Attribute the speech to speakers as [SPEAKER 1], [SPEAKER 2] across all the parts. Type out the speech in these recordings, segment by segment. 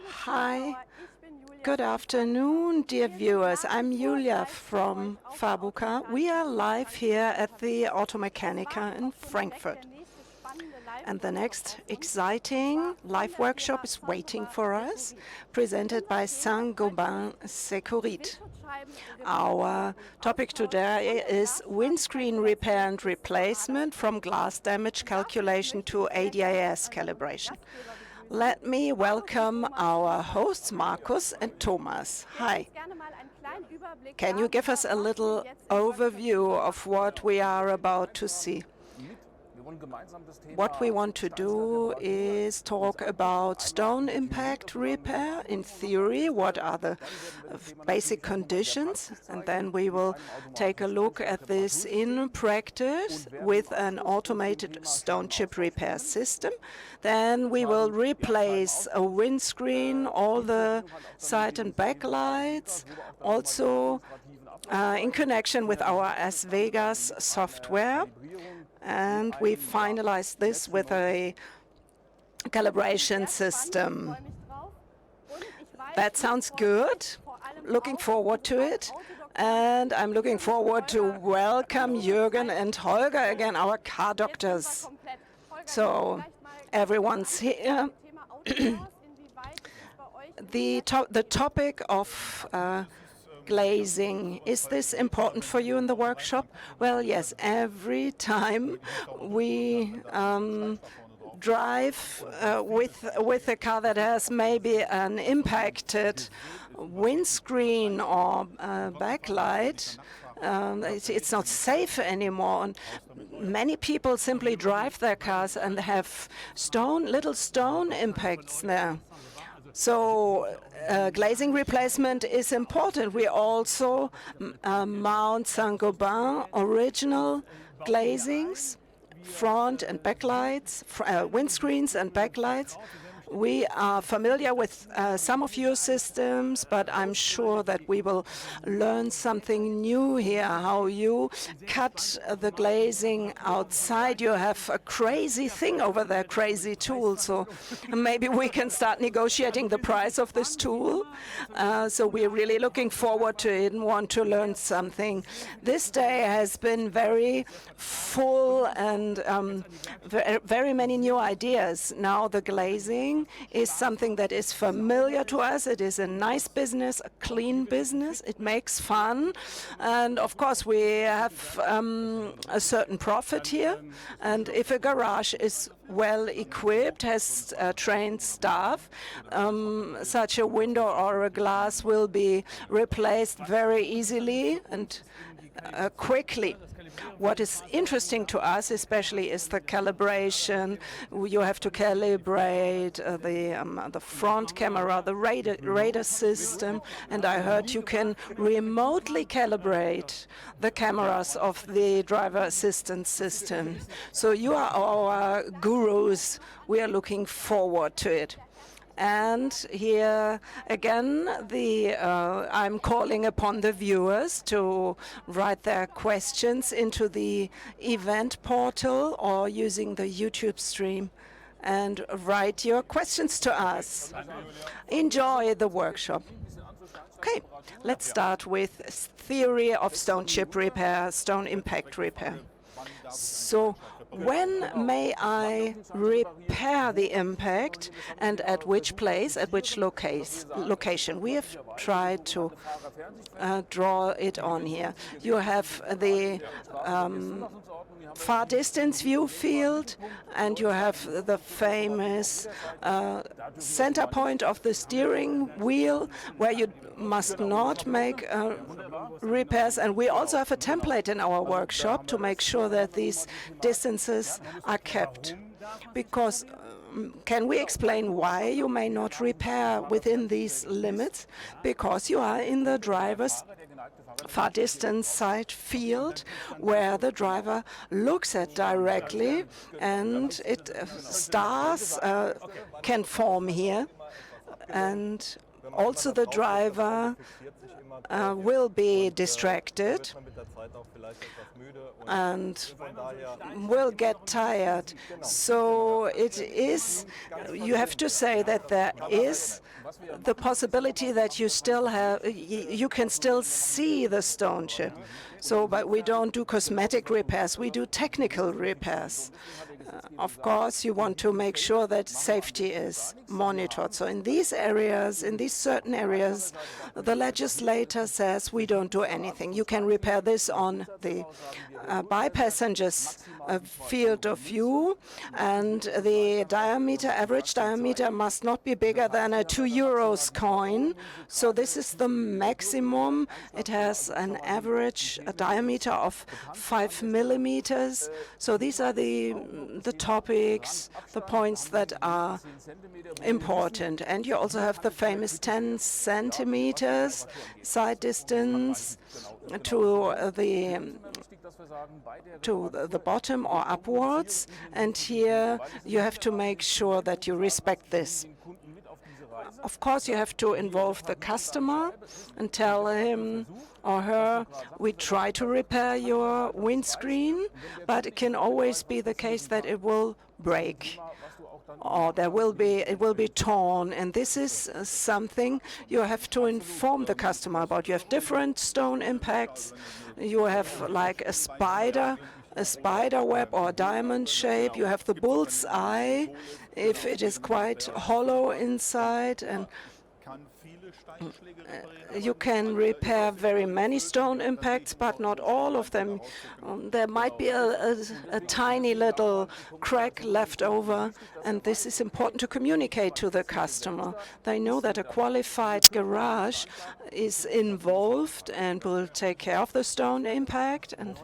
[SPEAKER 1] Hi, good afternoon, dear viewers. I'm Julia from Fabuka. We are live here at the Automechanika in Frankfurt. And the next exciting live workshop is waiting for us, presented by Saint-Gobain Securit. Our topic today is windscreen repair and replacement, from glass damage calculation to ADAS calibration. Let me welcome our hosts, Markus and Thomas. Hi. Can you give us a little overview of what we are about to see? What we want to do is talk about stone impact repair in theory, what are the basic conditions, and then we will take a look at this in practice with an automated stone chip repair system. Then we will replace a windscreen, all the side and back lights, also in connection with our As Vegas software. And we finalized this with a calibration system. That sounds good. Looking forward to it. And I'm looking forward to welcome Jürgen and Holger again, our car doctors. So everyone's here. The topic of glazing. Is this important for you in the workshop? Well, yes. Every time we drive with a car that has maybe an impacted windscreen or backlight, it's not safe anymore. And many people simply drive their cars and have little stone impacts there. So glazing replacement is important. We also mount Saint-Gobain original glazings, front and backlights, windscreens and backlights. We are familiar with some of your systems, but I'm sure that we will learn something new here, how you cut the glazing outside. You have a crazy thing over there, crazy tool, so maybe we can start negotiating the price of this tool. So we're really looking forward to it and want to learn something. This day has been very full and very many new ideas. Now the glazing is something that is familiar to us. It is a nice business, a clean business. It makes fun. And of course, we have a certain profit here. And if a garage is well equipped, has trained staff, such a window or a glass will be replaced very easily and quickly. What is interesting to us especially is the calibration. You have to calibrate the front camera, the radar system, and I heard you can remotely calibrate the cameras of the driver assistance system. So you are our gurus. We are looking forward to it. And here again, I'm calling upon the viewers to write their questions into the event portal or using the YouTube stream and write your questions to us. Enjoy the workshop. Okay, let's start with theory of stone chip repair, stone impact repair. So when may I repair the impact and at which place, at which location? We have tried to draw it on here. You have the far distance view field, and you have the famous center point of the steering wheel where you must not make repairs. And we also have a template in our workshop to make sure that these distances are kept. Because can we explain why you may not repair within these limits? Because you are in the driver's far distance side field where the driver looks at directly, and stars can form here. And also the driver will be distracted and will get tired. So you have to say that there is the possibility that you can still see the stone chip. So, but we don't do cosmetic repairs, we do technical repairs. Of course, you want to make sure that safety is monitored. So in these areas, in these certain areas, the legislator says we don't do anything. You can repair this on the by-passengers field of view, and the average diameter must not be bigger than a 2 euros coin. So this is the maximum. It has an average diameter of 5 millimeters. So these are the topics, the points that are important. And you also have the famous 10 centimeters side distance to the bottom or upwards, and here you have to make sure that you respect this. Of course, you have to involve the customer and tell him or her, we try to repair your windscreen, but it can always be the case that it will break or it will be torn, and this is something you have to inform the customer about. You have different stone impacts. You have like a spider web or a diamond shape. You have the bull's eye if it is quite hollow inside, and you can repair very many stone impacts, but not all of them. There might be a tiny little crack left over, and this is important to communicate to the customer. They know that a qualified garage is involved and will take care of the stone impact, and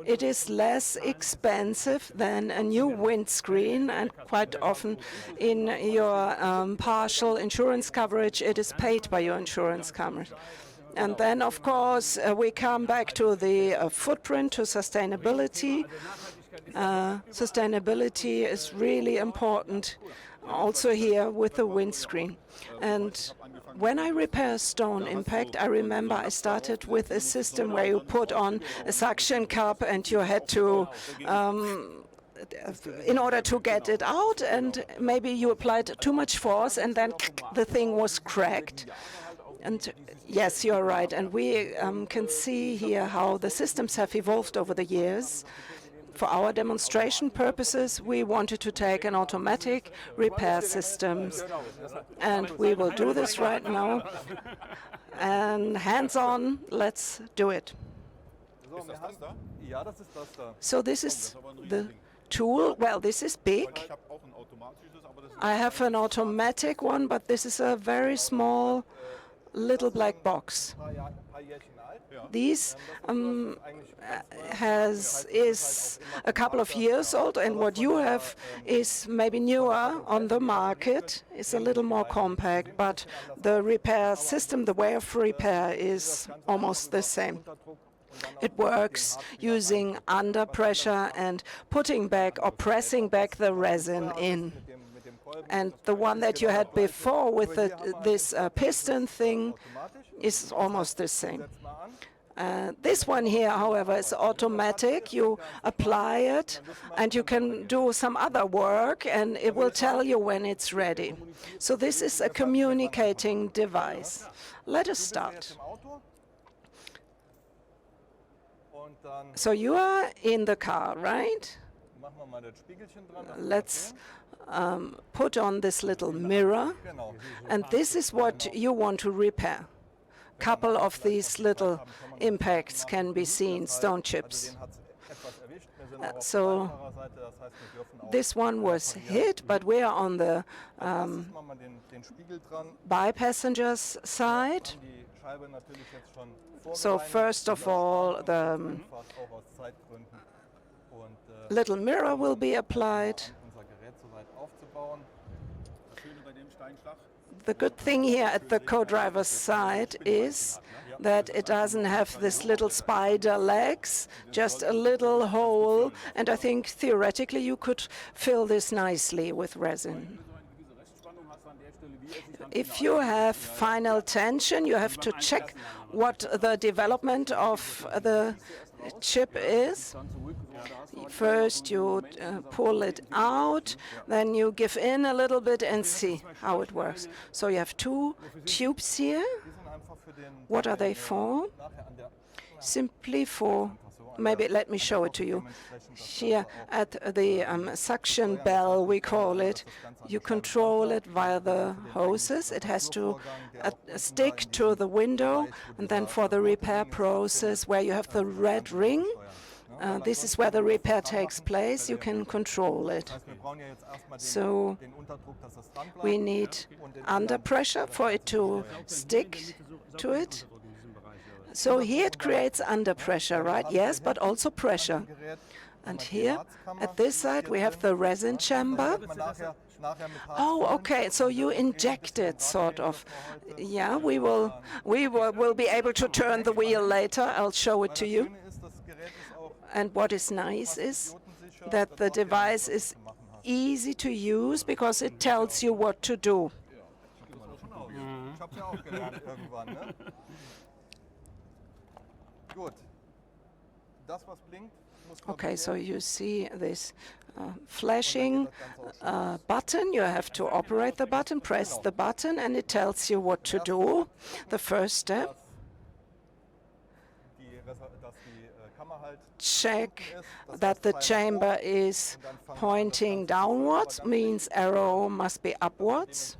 [SPEAKER 1] it is less expensive than a new windscreen, and quite often in your partial insurance coverage, it is paid by your insurance coverage. And then, of course, we come back to the footprint, to sustainability. Sustainability is really important also here with the windscreen. And when I repair a stone impact, I remember I started with a system where you put on a suction cup and you had to in order to get it out, and maybe you applied too much force and then the thing was cracked. And yes, you're right. And we can see here how the systems have evolved over the years. For our demonstration purposes, we wanted to take an automatic repair systems, and we will do this right now. And hands-on, let's do it. So this is the tool. Well, this is big. I have an automatic one, but this is a very small little black box. This is a couple of years old, and what you have is maybe newer on the market. It's a little more compact, but the repair system, the way of repair is almost the same. It works using under pressure and putting back or pressing back the resin in. And the one that you had before with this piston thing is almost the same. This one here, however, is automatic. You apply it, and you can do some other work, and it will tell you when it's ready. So this is a communicating device. Let us start. So you are in the car, right? Let's put on this little mirror, and this is what you want to repair. Couple of these little impacts can be seen, stone chips. So this one was hit, but we are on the by-passengers side. So first of all, the little mirror will be applied. The good thing here at the co-driver's side is that it doesn't have this little spider legs, just a little hole, and I think theoretically you could fill this nicely with resin. If you have final tension, you have to check what the development of the chip is. First you pull it out, then you give in a little bit and see how it works. So you have two tubes here. What are they for? Simply for, maybe let me show it to you. Here at the suction bell, we call it, you control it via the hoses. It has to stick to the window, and then for the repair process where you have the red ring, this is where the repair takes place, you can control it. So we need under pressure for it to stick to it. So here it creates under pressure, right? Yes, but also pressure. And here, at this side, we have the resin chamber. Oh, okay, so you inject it, sort of. Yeah, we will be able to turn the wheel later. I'll show it to you. And what is nice is that the device is easy to use because it tells you what to do. Okay, so you see this flashing button. You have to operate the button, press the button, and it tells you what to do. The first step, check that the chamber is pointing downwards, means arrow must be upwards.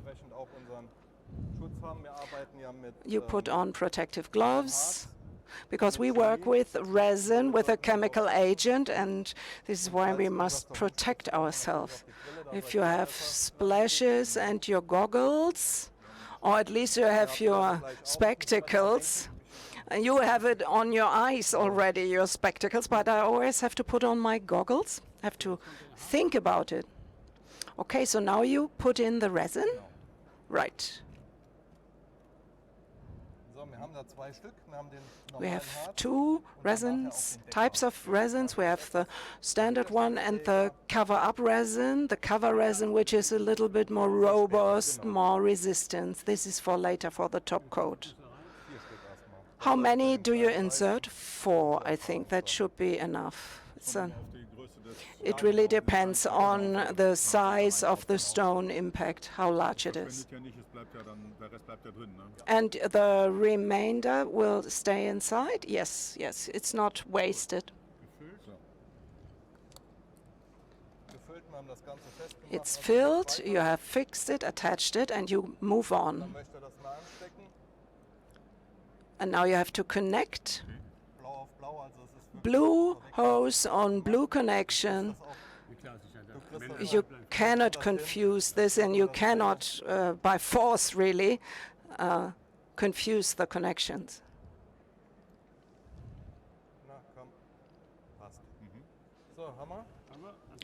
[SPEAKER 1] You put on protective gloves, because we work with resin, with a chemical agent, and this is why we must protect ourselves. If you have splashes and your goggles, or at least you have your spectacles, and you have it on your eyes already, your spectacles, but I always have to put on my goggles, have to think about it. Okay, so now you put in the resin. Right. We have two resins, types of resins. We have the standard one and the cover-up resin, the cover resin, which is a little bit more robust, more resistant. This is for later for the top coat. How many do you insert? 4, I think. That should be enough. It really depends on the size of the stone impact, how large it is. And the remainder will stay inside? Yes, yes, it's not wasted. It's filled, you have fixed it, attached it, and you move on. And now you have to connect. Blue hose on blue connection. You cannot confuse this, and you cannot, by force really, confuse the connections.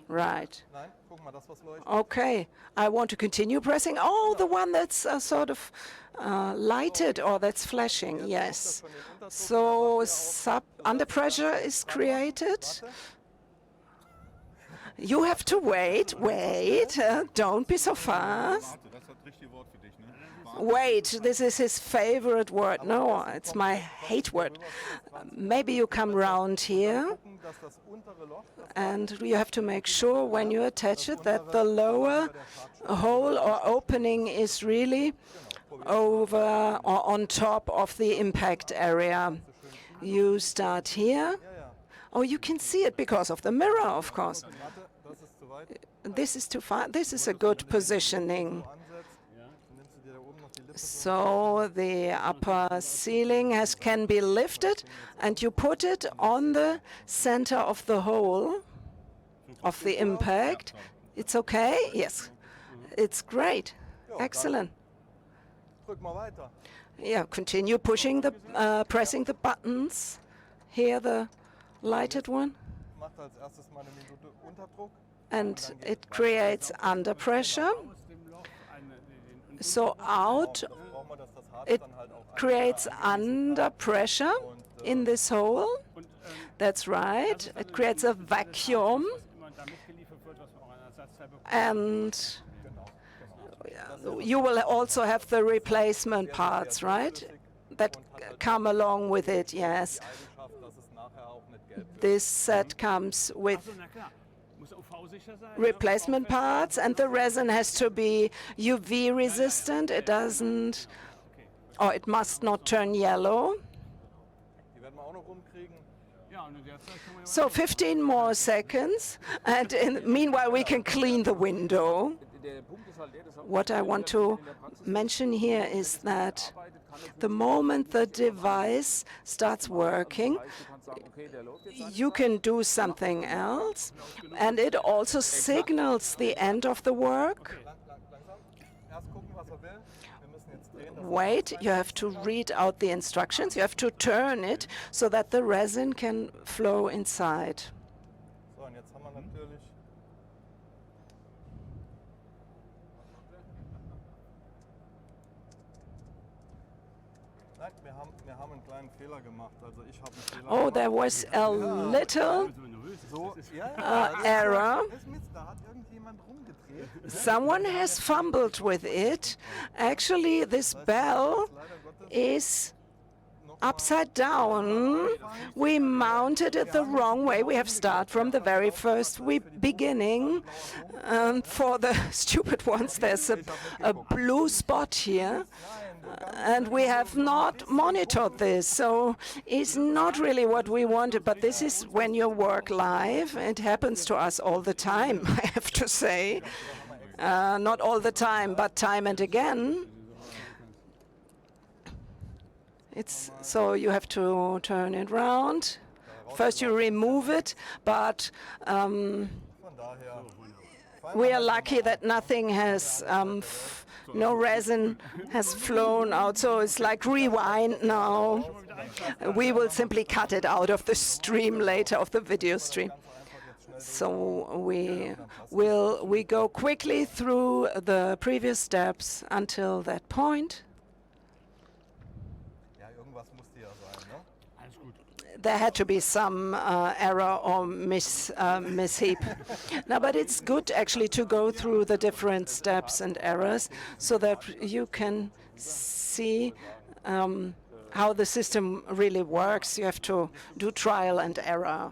[SPEAKER 1] Right. Okay, I want to continue pressing. Oh, the one that's sort of lighted or that's flashing, yes. So under pressure is created. You have to wait, don't be so fast. Wait, this is his favorite word. No, it's my hate word. Maybe you come round here, and you have to make sure when you attach it that the lower hole or opening is really over or on top of the impact area. You start here. Oh, you can see it because of the mirror, of course. This is too far. This is a good positioning. So the upper ceiling can be lifted, and you put it on the center of the hole of the impact. It's okay? Yes. It's great. Excellent. Yeah, continue pushing pressing the buttons. Here, the lighted one. And it creates under pressure. So it creates under pressure in this hole. That's right. It creates a vacuum. And you will also have the replacement parts, right? That come along with it, yes. This set comes with replacement parts, and the resin has to be UV resistant. It doesn't, or it must not turn yellow. So 15 more seconds, and meanwhile we can clean the window. What I want to mention here is that the moment the device starts working, you can do something else, and it also signals the end of the work. Wait, you have to read out the instructions. You have to turn it so that the resin can flow inside. Oh, there was a little error. Someone has fumbled with it. Actually, this bell is upside down. We mounted it the wrong way. We have started from the very first beginning. For the stupid ones, there's a blue spot here. And we have not monitored this, so it's not really what we wanted. But this is when you work live. It happens to us all the time, I have to say. Not all the time, but time and again. So you have to turn it round. First you remove it, but we are lucky that nothing has, no resin has flown out, so it's like rewind now. We will simply cut it out of the stream later, of the video stream. So we go quickly through the previous steps until that point. There had to be some error or mishap. Now, but it's good actually to go through the different steps and errors so that you can see how the system really works. You have to do trial and error.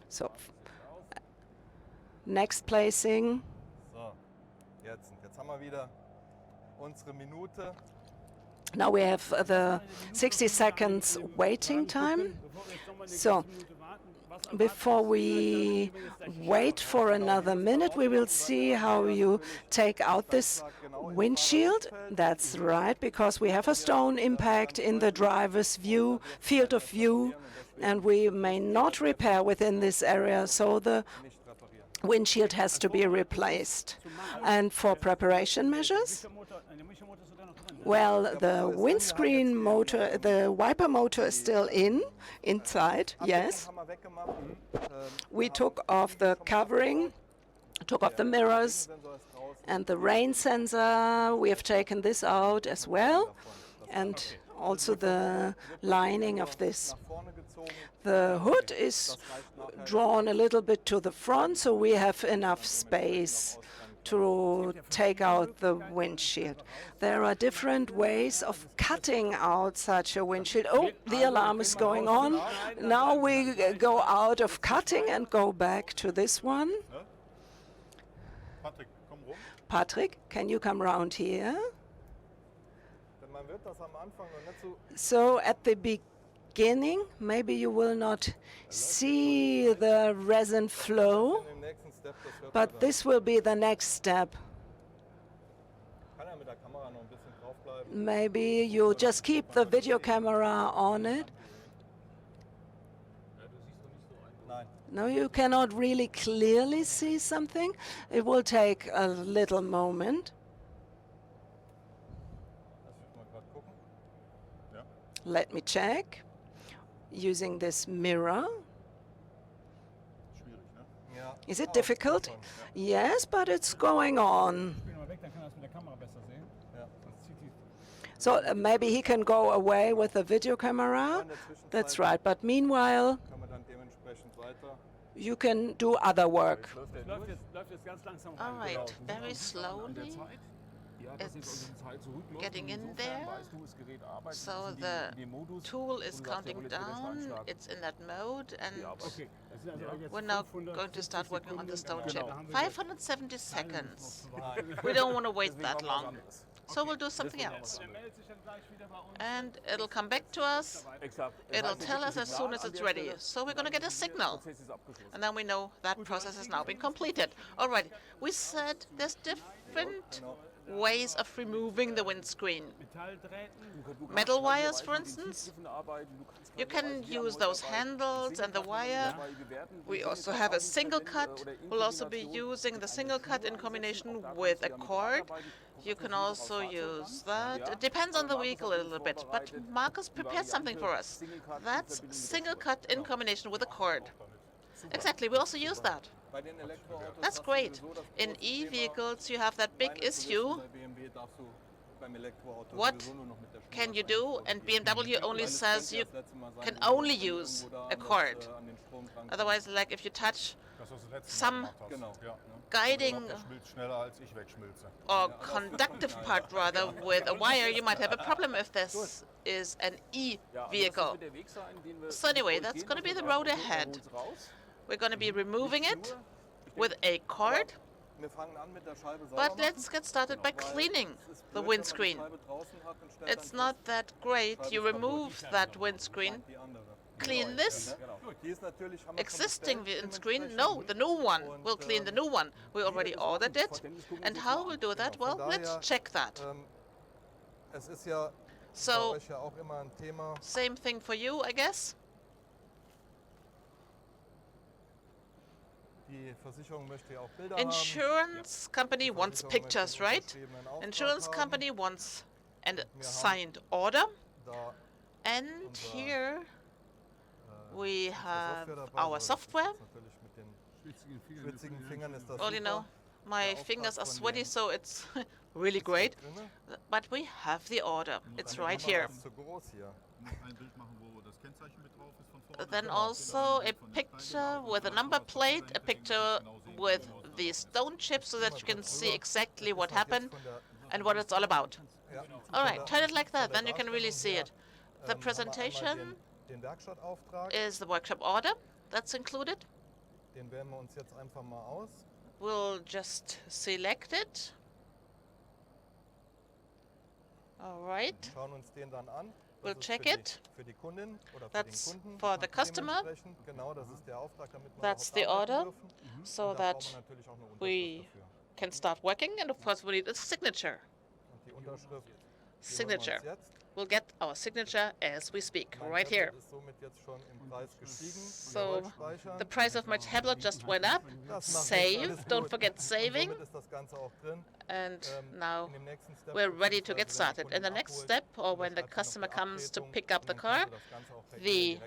[SPEAKER 1] So, next placing. Now we have the 60 seconds waiting time. So before we wait for another minute, we will see how you take out this windshield. That's right, because we have a stone impact in the driver's field of view, and we may not repair within this area, so the windshield has to be replaced. And for preparation measures, well, the windscreen motor, the wiper motor is still inside, yes. We took off the covering, took off the mirrors, and the rain sensor. We have taken this out as well, and also the lining of this. The hood is drawn a little bit to the front, so we have enough space to take out the windshield. There are different ways of cutting out such a windshield. Oh, the alarm is going on. Now we go out of cutting and go back to this one. Patrick, can you come round here? So at the beginning, maybe you will not see the resin flow, but this will be the next step. Maybe you just keep the video camera on it. No, you cannot really clearly see something. It will take a little moment. Let me check using this mirror. Is it difficult? Yes, but it's going on. So maybe he can go away with the video camera. That's right. But meanwhile, you can do other work.
[SPEAKER 2] All right, very slowly. It's getting in there. So the tool is counting down. It's in that mode, and we're now going to start working on the stone chip. 570 seconds. We don't want to wait that long. So we'll do something else. And it'll come back to us. It'll tell us as soon as it's ready. So we're going to get a signal. And then we know that process has now been completed. All right. We said there's different ways of removing the windscreen. Metal wires, for instance. You can use those handles and the wire. We also have a single cut. We'll also be using the single cut in combination with a cord. You can also use that. It depends on the vehicle a little bit. But Marcus prepared something for us. That's single cut in combination with a cord. Exactly, we also use that. That's great. In e-vehicles, you have that big issue. What can you do? And BMW only says you can only use a cord. Otherwise, like if you touch some guiding or conductive part rather with a wire, you might have a problem if this is an e-vehicle. So anyway, that's going to be the road ahead. We're going to be removing it with a cord. But let's get started by cleaning the windscreen. It's not that great. You remove that windscreen, clean this existing windscreen. No, the new one. We'll clean the new one. We already ordered it. And how we'll do that? Well, let's check that. So, same thing for you, I guess. Insurance company wants pictures, right? Insurance company wants a signed order. And here we have our software. Well, you know, my fingers are sweaty, so it's really great. But we have the order. It's right here. Then also a picture with a number plate, a picture with the stone chip so that you can see exactly what happened and what it's all about. All right, turn it like that, then you can really see it. The presentation is the workshop order that's included. We'll just select it. All right. We'll check it. That's for the customer. That's the order, so that we can start working. And of course, we need a signature. Signature. We'll get our signature as we speak, right here. So the price of my tablet just went up. Save. Don't forget saving. And now we're ready to get started. In the next step, or when the customer comes to pick up the car, the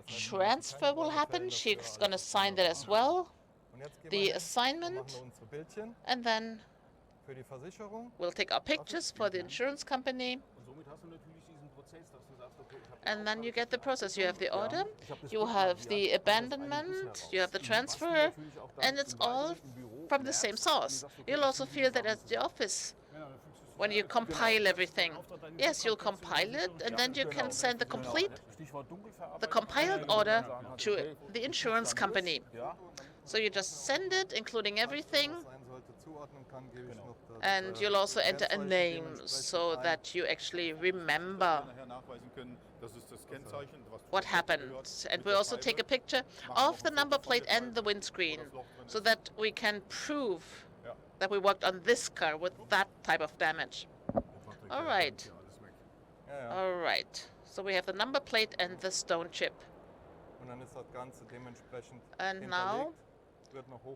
[SPEAKER 2] transfer will happen. She's going to sign that as well, the assignment, and then we'll take our pictures for the insurance company. And then you get the process. You have the order, you have the abandonment, you have the transfer, and it's all from the same source. You'll also feel that at the office when you compile everything. Yes, you'll compile it, and then you can send the compiled order to the insurance company. So you just send it, including everything, and you'll also enter a name so that you actually remember what happened. And we'll also take a picture of the number plate and the windscreen so that we can prove that we worked on this car with that type of damage. All right. All right. So we have the number plate and the stone chip. And now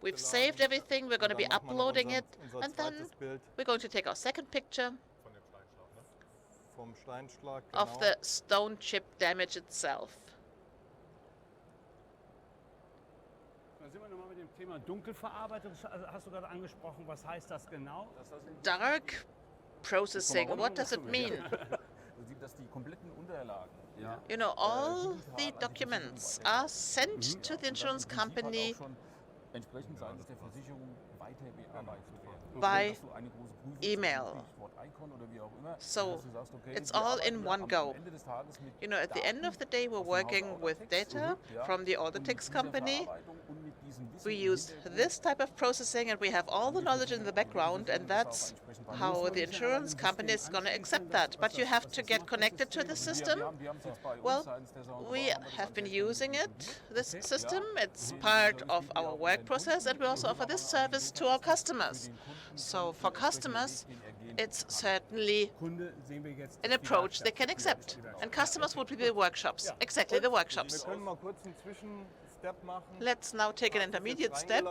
[SPEAKER 2] we've saved everything. We're going to be uploading it. And then we're going to take our second picture of the stone chip damage itself. Dark processing, what does it mean? You know, all the documents are sent to the insurance company by email. So it's all in one go. You know, at the end of the day, we're working with data from the Autotex company. We use this type of processing, and we have all the knowledge in the background, and that's how the insurance company is going to accept that. But you have to get connected to the system. Well, we have been using it, this system. It's part of our work process, and we also offer this service to our customers. So for customers, it's certainly an approach they can accept. And customers would be the workshops, exactly the workshops. Let's now take an intermediate step.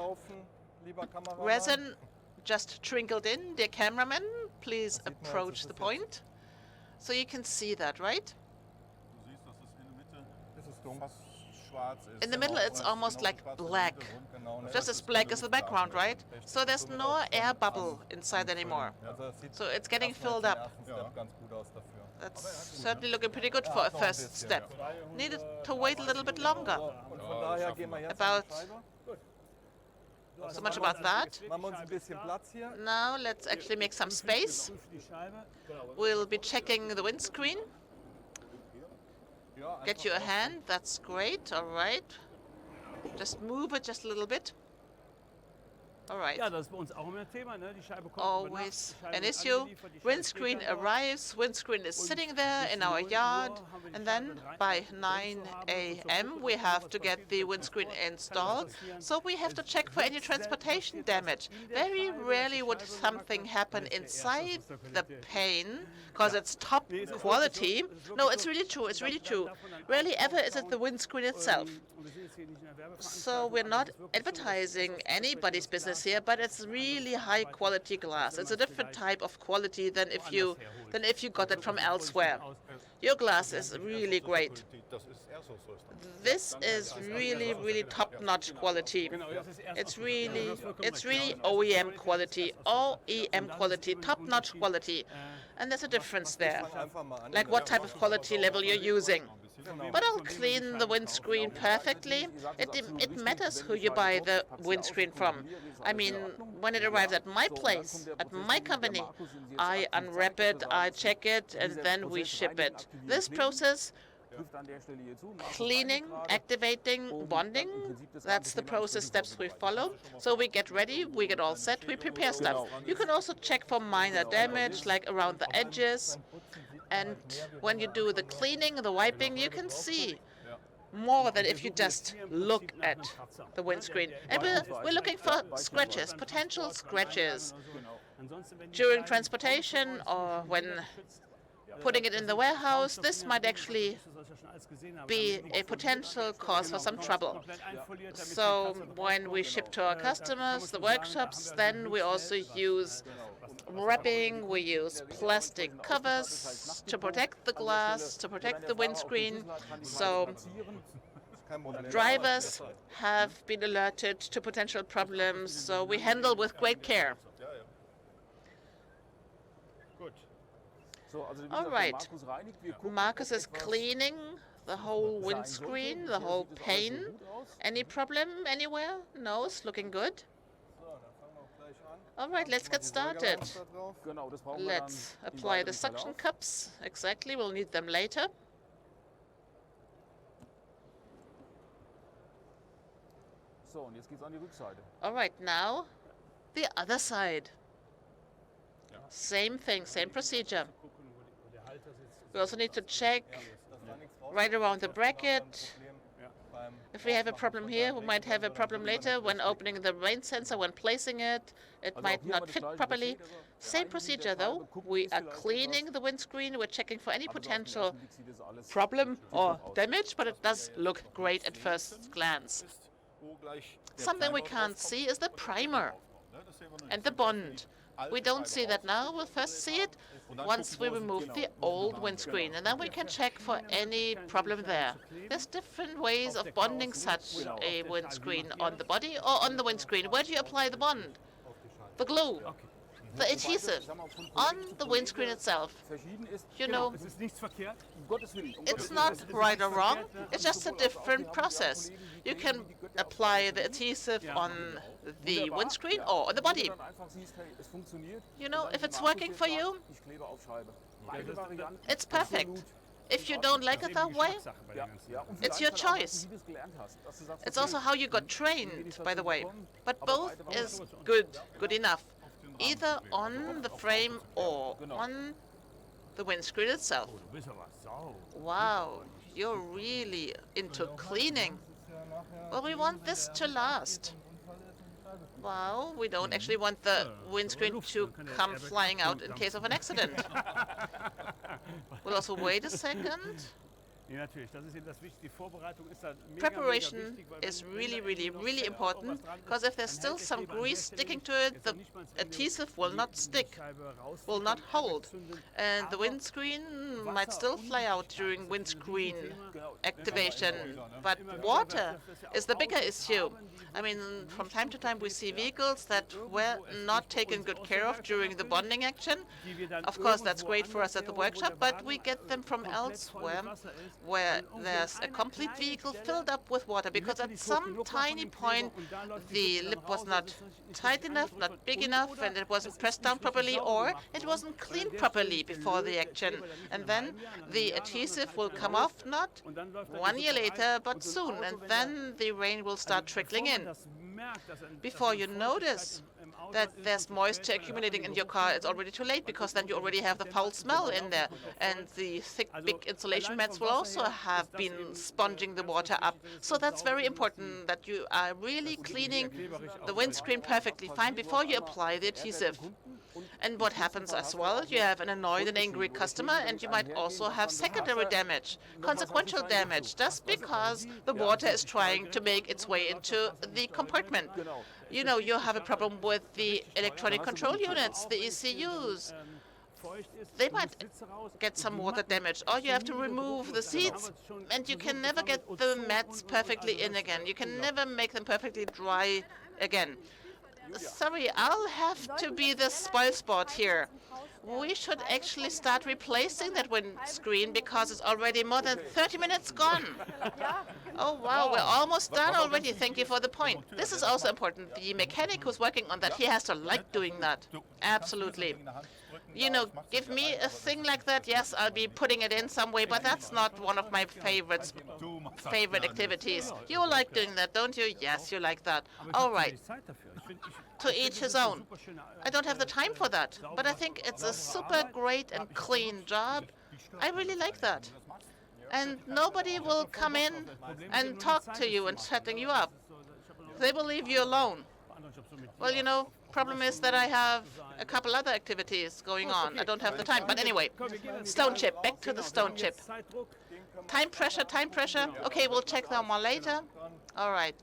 [SPEAKER 2] Resin just trickled in. Dear cameraman, please approach the point. So you can see that, right? In the middle, it's almost like black, just as black as the background, right? So there's no air bubble inside anymore. So it's getting filled up. That's certainly looking pretty good for a first step. Needed to wait a little bit longer. So much about that. Now let's actually make some space. We'll be checking the windscreen. Get you a hand, that's great, all right. Just move it just a little bit. All right. Always an issue. Windscreen arrives, windscreen is sitting there in our yard, and then by 9 a.m. we have to get the windscreen installed. So we have to check for any transportation damage. Very rarely would something happen inside the pane, because it's top quality. No, it's really true, it's really true. Rarely ever is it the windscreen itself. So we're not advertising anybody's business here, but it's really high quality glass. It's a different type of quality than if you got it from elsewhere. Your glass is really great. This is really, really top-notch quality. It's really OEM quality, OEM quality, top-notch quality. And there's a difference there, like what type of quality level you're using. But I'll clean the windscreen perfectly. It matters who you buy the windscreen from. I mean, when it arrives at my place, at my company, I unwrap it, I check it, and then we ship it. This process, cleaning, activating, bonding, that's the process steps we follow. So we get ready, we get all set, we prepare stuff. You can also check for minor damage, like around the edges. And when you do the cleaning, the wiping, you can see more than if you just look at the windscreen. And we're looking for scratches, potential scratches. During transportation or when putting it in the warehouse, this might actually be a potential cause for some trouble. So when we ship to our customers, the workshops, then we also use wrapping, we use plastic covers to protect the glass, to protect the windscreen. So drivers have been alerted to potential problems, so we handle with great care. All right, Markus is cleaning the whole windscreen, the whole pane. Any problem anywhere? No, it's looking good. All right, let's get started. Let's apply the suction cups. Exactly, we'll need them later. All right, now the other side. Same thing, same procedure. We also need to check right around the bracket. If we have a problem here, we might have a problem later when opening the rain sensor, when placing it. It might not fit properly. Same procedure, though. We are cleaning the windscreen. We're checking for any potential problem or damage, but it does look great at first glance. Something we can't see is the primer and the bond. We don't see that now. We'll first see it once we remove the old windscreen, and then we can check for any problem there. There's different ways of bonding such a windscreen, on the body or on the windscreen. Where do you apply the bond? The glue. the adhesive on the windscreen itself. You know, it's not right or wrong, it's just a different process. You can apply the adhesive on the windscreen or on the body. You know, if it's working for you, it's perfect. If you don't like it that way, it's your choice. It's also how you got trained, by the way. But both is good enough, either on the frame or on the windscreen itself. Wow, you're really into cleaning. Well, we want this to last. Wow, we don't actually want the windscreen to come flying out in case of an accident. We'll also wait a second. Preparation is really important, because if there's still some grease sticking to it, the adhesive will not stick, will not hold, and the windscreen might still fly out during windscreen activation. But water is the bigger issue. I mean, from time to time we see vehicles that were not taken good care of during the bonding action. Of course, that's great for us at the workshop, but we get them from elsewhere where there's a complete vehicle filled up with water because at some tiny point the lip was not tight enough, not big enough, and it wasn't pressed down properly, or it wasn't cleaned properly before the action. And then the adhesive will come off, not 1 year later, but soon, and then the rain will start trickling in. Before you notice that there's moisture accumulating in your car, it's already too late, because then you already have the foul smell in there. And the thick, big insulation mats will also have been sponging the water up. So that's very important, that you are really cleaning the windscreen perfectly fine before you apply the adhesive. And what happens as well, you have an annoyed and angry customer, and you might also have secondary damage, consequential damage, just because the water is trying to make its way into the compartment. You know, you have a problem with the electronic control units, the ECUs. They might get some water damage, or you have to remove the seats, and you can never get the mats perfectly in again. You can never make them perfectly dry again. Sorry, I'll have to be the spoilsport here. We should actually start replacing that windscreen because it's already more than 30 minutes gone. Oh, wow, we're almost done already. Thank you for the point. This is also important. The mechanic who's working on that, he has to like doing that. Absolutely. You know, give me a thing like that, yes, I'll be putting it in some way, but that's not one of my favorite activities. You like doing that, don't you? Yes, you like that. All right. To each his own. I don't have the time for that, but I think it's a super great and clean job. I really like that. And nobody will come in and talk to you and setting you up. They will leave you alone. Well, you know, problem is that I have a couple other activities going on. I don't have the time. But anyway, stone chip. Back to the stone chip. Time pressure, time pressure. Okay, we'll check that one later. All right.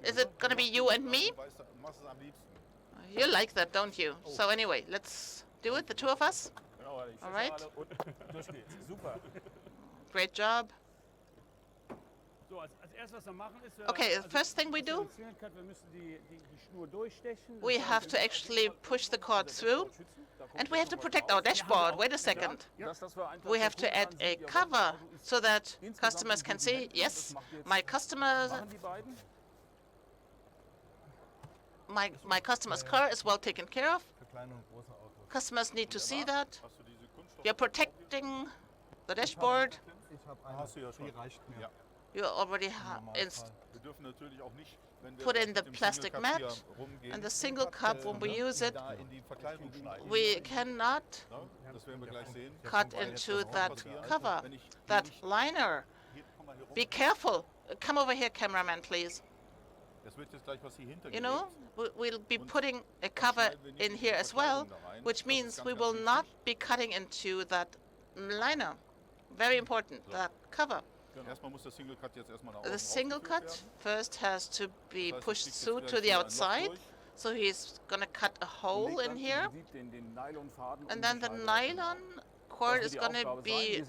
[SPEAKER 2] Is it going to be you and me? You like that, don't you? So anyway, let's do it, the two of us. All right. Great job. Okay, the first thing we do, we have to actually push the cord through, and we have to protect our dashboard. Wait a second. We have to add a cover so that customers can see, yes, my customer's car is well taken care of. Customers need to see that. You're protecting the dashboard. You already put in the plastic mat and the single cup. When we use it, we cannot cut into that cover, that liner. Be careful. Come over here, cameraman, please. You know, we'll be putting a cover in here as well, which means we will not be cutting into that liner. Very important, that cover. The single cut first has to be pushed through to the outside. So he's going to cut a hole in here. And then the nylon cord is going to be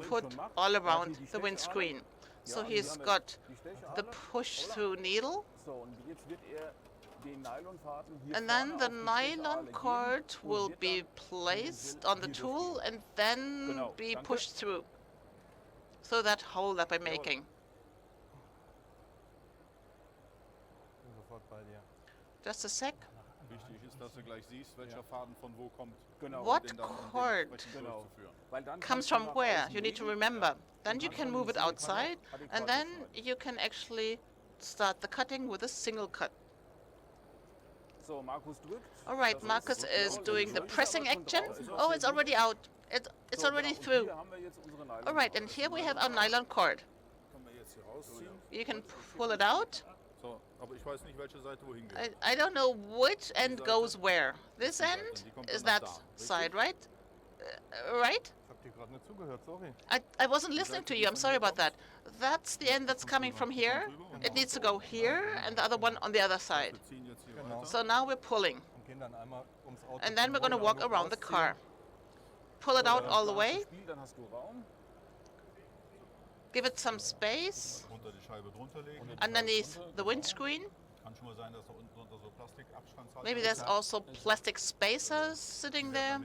[SPEAKER 2] put all around the windscreen. So he's got the push-through needle. And then the nylon cord will be placed on the tool and then be pushed through. So that hole that we're making. Just a sec. What cord comes from where? You need to remember. Then you can move it outside, and then you can actually start the cutting with a single cut. All right, Markus is doing the pressing action. Oh, it's already out. It's already through. All right, and here we have our nylon cord. You can pull it out. I don't know which end goes where. This end is that side, right? Right? I wasn't listening to you. I'm sorry about that. That's the end that's coming from here. It needs to go here, and the other one on the other side. So now we're pulling. And then we're going to walk around the car. Pull it out all the way. Give it some space underneath the windscreen. Maybe there's also plastic spacers sitting there.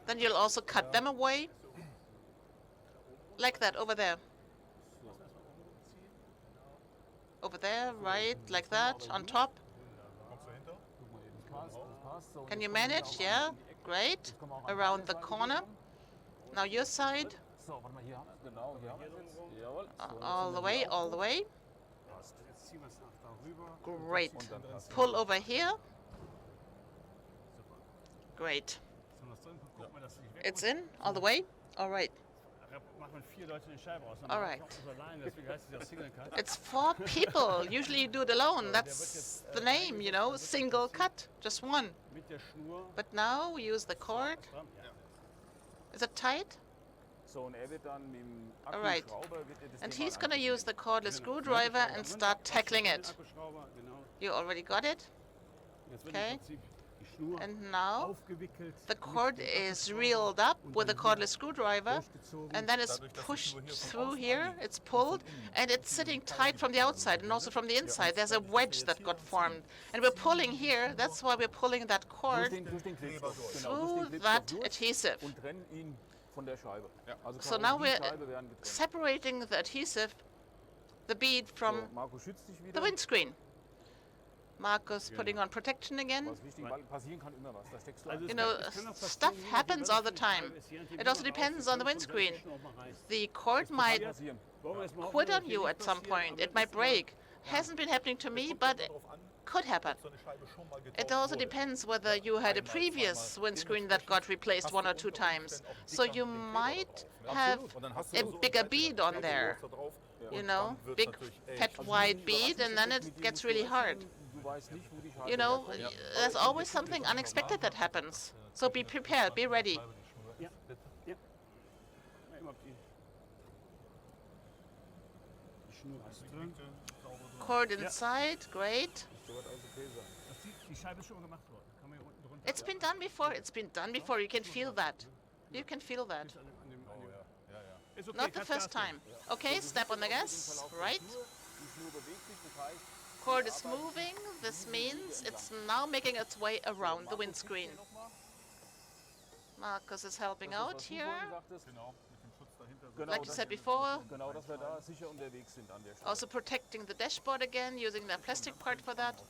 [SPEAKER 2] Then you'll also cut them away. Like that, over there. Over there, right, like that, on top. Can you manage? Yeah, great. Around the corner. Now your side. All the way, all the way. Great. Pull over here. Great. It's in, all the way? All right. All right. It's 4 people. Usually you do it alone. That's the name, you know, single cut, just one. But now we use the cord. Is it tight? All right. And he's going to use the cordless screwdriver and start tackling it. You already got it? Okay. And now the cord is reeled up with a cordless screwdriver, and then it's pushed through here, it's pulled, and it's sitting tight from the outside and also from the inside. There's a wedge that got formed. And we're pulling here, that's why we're pulling that cord through that adhesive. So now we're separating the adhesive, the bead, from the windscreen. Markus putting on protection again. You know, stuff happens all the time. It also depends on the windscreen. The cord might quit on you at some point. It might break. Hasn't been happening to me, but it could happen. It also depends whether you had a previous windscreen that got replaced 1 or 2 times. So you might have a bigger bead on there. You know, big fat wide bead, and then it gets really hard. You know, there's always something unexpected that happens. So be prepared, be ready. Cord inside, great. It's been done before, it's been done before. You can feel that. You can feel that. Not the first time. Okay, step on the gas, right. Cord is moving. This means it's now making its way around the windscreen. Markus is helping out here. Like you said before, also protecting the dashboard again, using the plastic part for that.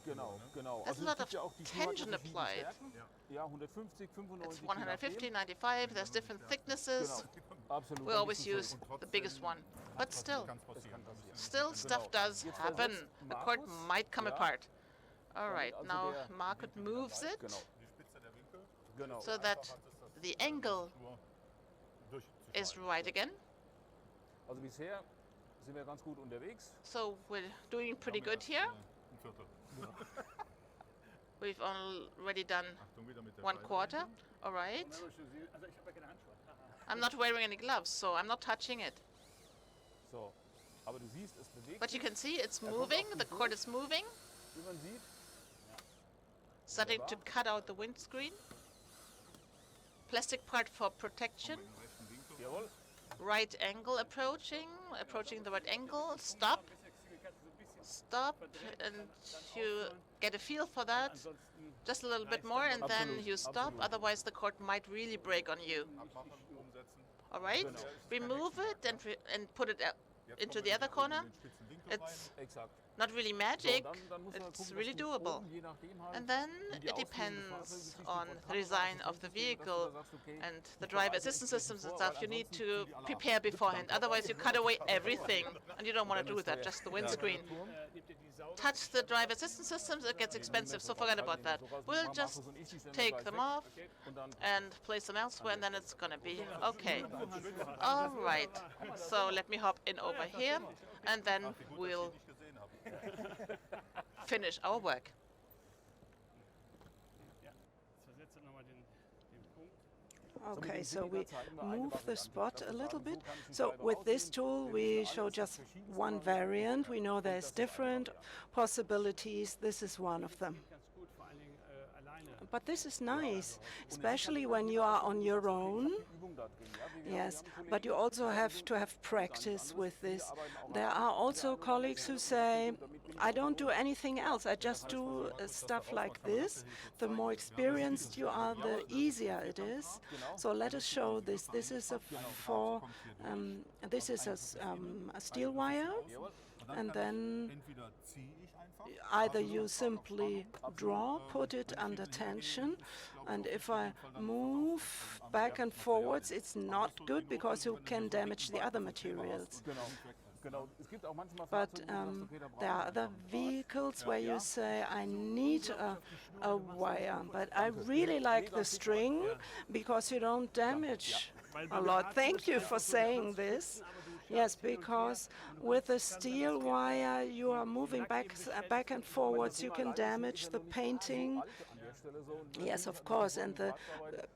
[SPEAKER 2] There's a lot of tension applied. It's 150, 95, there's different thicknesses. We always use the biggest one. But still stuff does happen. The cord might come apart. All right, now Markus moves it so that the angle is right again. So we're doing pretty good here. We've already done 1/4. All right. I'm not wearing any gloves, so I'm not touching it. But you can see it's moving, the cord is moving. Starting to cut out the windscreen. Plastic part for protection. Right angle approaching the right angle. Stop. stop and you get a feel for that, just a little bit more, and then you stop. Otherwise, the cord might really break on you. All right, remove it and put it into the other corner. It's not really magic, it's really doable. And then it depends on the design of the vehicle and the driver assistance systems and stuff. You need to prepare beforehand, otherwise you cut away everything, and you don't want to do that, just the windscreen. Touch the driver assistance systems, it gets expensive, so forget about that. We'll just take them off and place them elsewhere, and then it's gonna be okay. All right, so let me hop in over here, and then we'll finish our work.
[SPEAKER 1] Okay, so we move the spot a little bit. So with this tool, we show just one variant. We know there's different possibilities. This is one of them. But this is nice, especially when you are on your own. Yes, but you also have to have practice with this. There are also colleagues who say, I don't do anything else, I just do stuff like this. The more experienced you are, the easier it is. So let us show this. This is a steel wire, and then either you simply draw, put it under tension, and if I move back and forwards, it's not good because you can damage the other materials. But there are other vehicles where you say, I need a wire, but I really like the string because you don't damage a lot. Thank you for saying this. Yes, because with a steel wire, you are moving back and forwards. You can damage the painting. Yes, of course, and the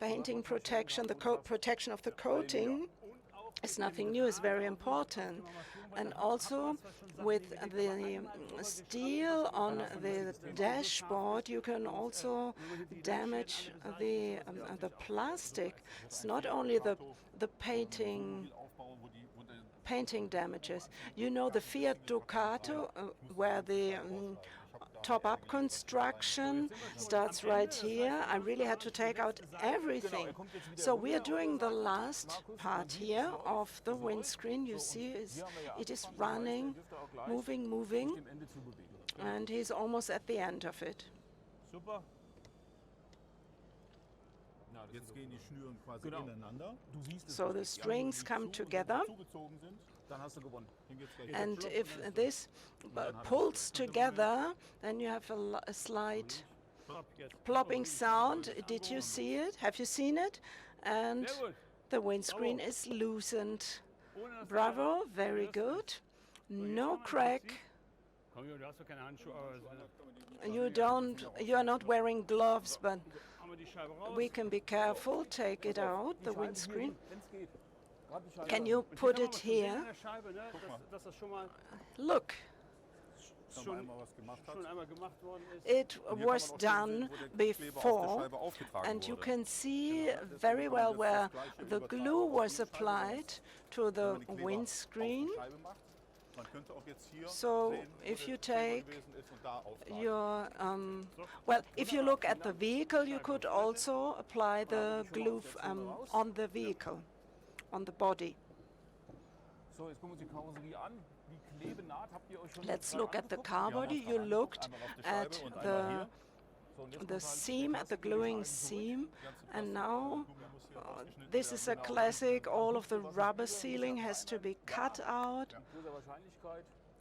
[SPEAKER 1] painting protection, the protection of the coating is nothing new, it's very important. And also with the steel on the dashboard, you can also damage the plastic. It's not only the painting damages. You know the Fiat Ducato, where the top-up construction starts right here. I really had to take out everything. So we are doing the last part here of the windscreen. You see it is running, moving, and he's almost at the end of it. So the strings come together, and if this pulls together, then you have a slight plopping sound. Did you see it? Have you seen it? And the windscreen is loosened. Bravo, very good. No crack. You are not wearing gloves, but we can be careful. Take it out, the windscreen. Can you put it here? Look. It was done before, and you can see very well where the glue was applied to the windscreen. So if you take your, if you look at the vehicle, you could also apply the glue on the vehicle, on the body. Let's look at the car body. You looked at the seam, at the gluing seam, and now this is a classic. All of the rubber sealing has to be cut out,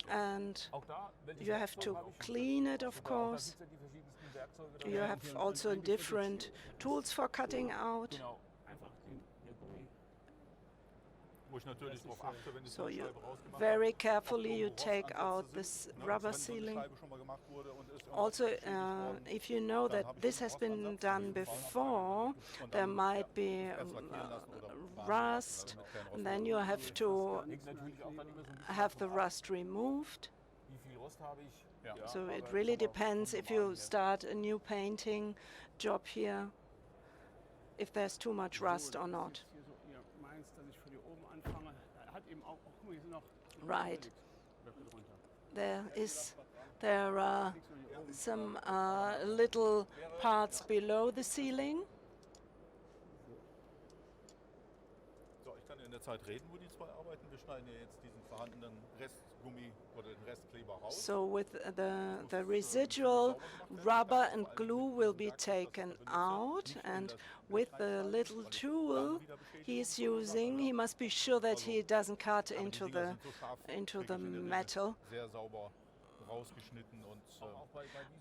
[SPEAKER 1] and you have to clean it, of course. You have also different tools for cutting out. So you very carefully you take out this rubber sealing. Also, if you know that this has been done before, there might be rust, and then you have to have the rust removed. So it really depends if you start a new painting job here, if there's too much rust or not. Right. There are some little parts below the ceiling.
[SPEAKER 3] So, ich kann in der Zeit reden, wo die zwei arbeiten. Wir schneiden ja jetzt diesen vorhandenen Restgummi oder den Restkleber raus.
[SPEAKER 1] So with the residual rubber and glue will be taken out, and with the little tool he's using, he must be sure that he doesn't cut into the metal.
[SPEAKER 3] Sehr sauber rausgeschnitten und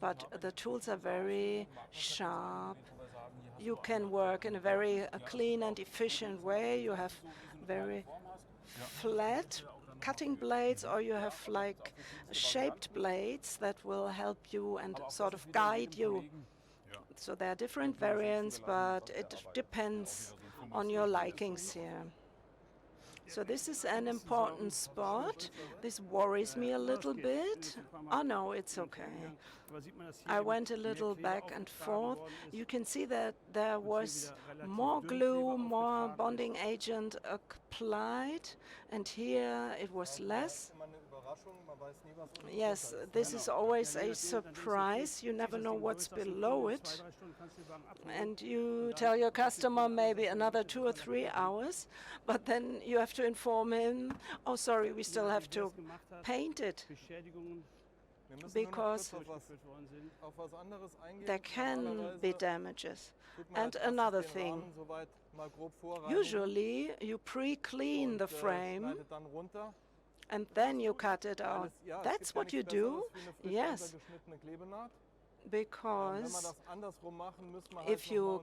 [SPEAKER 1] But the tools are very sharp. You can work in a very clean and efficient way. You have very flat cutting blades, or you have like shaped blades that will help you and sort of guide you. So there are different variants, but it depends on your likings here. So this is an important spot. This worries me a little bit. Oh no, it's okay. I went a little back and forth. You can see that there was more glue, more bonding agent applied, and here it was less. Yes, this is always a surprise. You never know what's below it. And you tell your customer maybe another 2 or 3 hours, but then you have to inform him, oh, sorry, we still have to paint it, because there can be damages. And another thing, usually you pre-clean the frame and then you cut it out. That's what you do? Yes. Because if you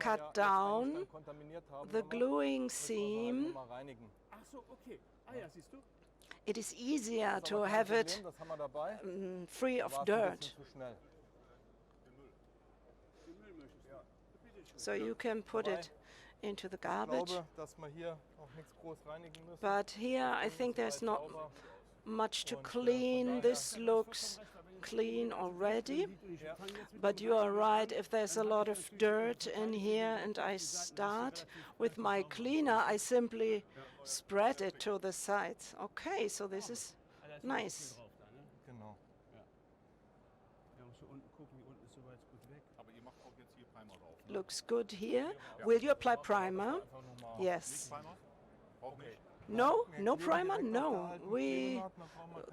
[SPEAKER 1] cut down the gluing seam, it is easier to have it free of dirt. So you can put it into the garbage. But here I think there's not much to clean. This looks clean already, but you are right, if there's a lot of dirt in here and I start with my cleaner, I simply spread it to the sides. Okay, so this is nice. Looks good here. Will you apply primer? Yes. No? No primer? No. We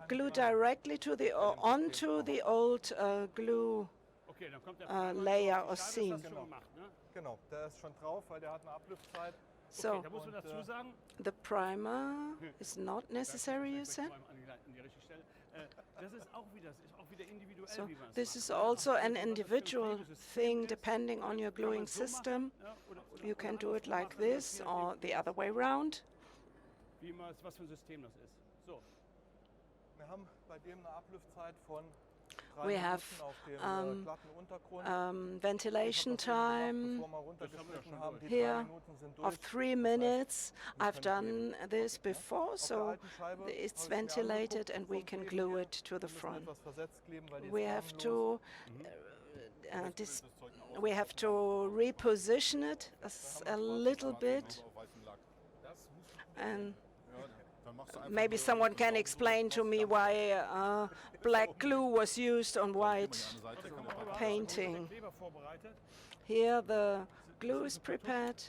[SPEAKER 1] glue directly to the onto the old glue layer or seam. So the primer is not necessary, you said? So this is also an individual thing depending on your gluing system. You can do it like this or the other way around. We have ventilation time here of 3 minutes. I've done this before, so it's ventilated and we can glue it to the front. We have to reposition it a little bit, and maybe someone can explain to me why black glue was used on white painting. Here the glue is prepared.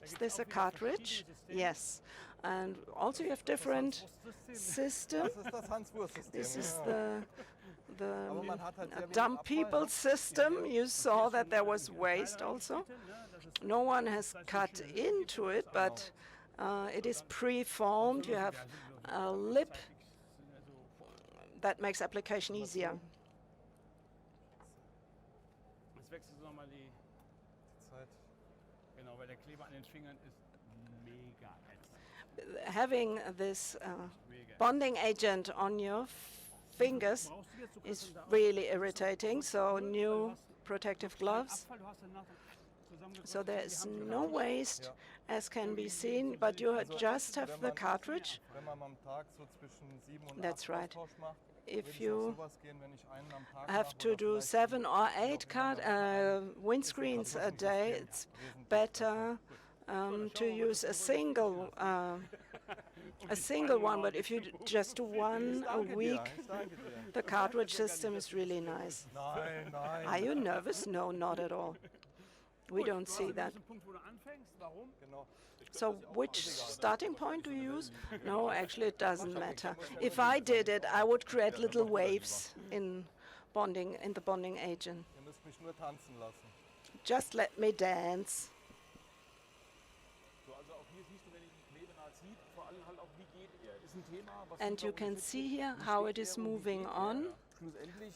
[SPEAKER 1] Is this a cartridge? Yes. And also you have different systems. This is the dumb people system. You saw that there was waste also. No one has cut into it, but it is pre-formed. You have a lip that makes application easier. Having this bonding agent on your fingers is really irritating, so new protective gloves. So there is no waste, as can be seen, but you just have the cartridge. That's right. If you have to do 7 or 8 windscreens a day, it's better to use a single a single one, but if you just do one a week, the cartridge system is really nice.
[SPEAKER 4] Nein, nein.
[SPEAKER 1] Are you nervous? No, not at all. We don't see that.
[SPEAKER 4] Genau.
[SPEAKER 1] So which starting point do you use? No, actually it doesn't matter. If I did it, I would create little waves in the bonding agent.
[SPEAKER 4] Ihr müsst mich nur tanzen lassen.
[SPEAKER 1] Just let me dance.
[SPEAKER 5] So, also auch hier siehst du, wenn ihr die Klebenaht sieht, vor allem halt auch, wie geht er. Ist ein Thema, was
[SPEAKER 1] And you can see here how it is moving on.
[SPEAKER 5] Schlussendlich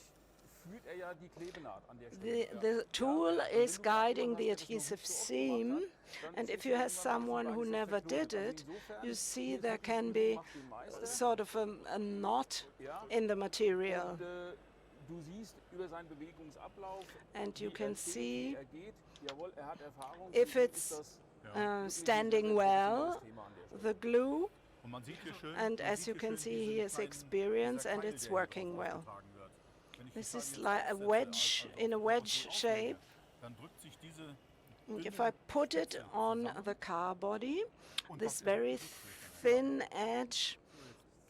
[SPEAKER 5] führt er ja die Klebenaht an der Stelle.
[SPEAKER 1] The tool is guiding the adhesive seam, and if you have someone who never did it, you see there can be sort of a knot in the material.
[SPEAKER 5] Du siehst über seinen Bewegungsablauf,
[SPEAKER 1] And you
[SPEAKER 5] wie
[SPEAKER 1] can
[SPEAKER 5] er steht,
[SPEAKER 1] see
[SPEAKER 5] wie er geht. Jawohl, er hat Erfahrung.
[SPEAKER 1] if
[SPEAKER 5] Für ihn
[SPEAKER 1] it's
[SPEAKER 5] ist das
[SPEAKER 1] standing well,
[SPEAKER 5] Thema an der Stelle.
[SPEAKER 1] the glue,
[SPEAKER 3] Und man sieht hier schön,
[SPEAKER 1] and as you can see, he has experience and it's working well. This is like a wedge, in a wedge shape.
[SPEAKER 3] Dann drückt sich diese
[SPEAKER 1] If I put it on the car body, this very thin edge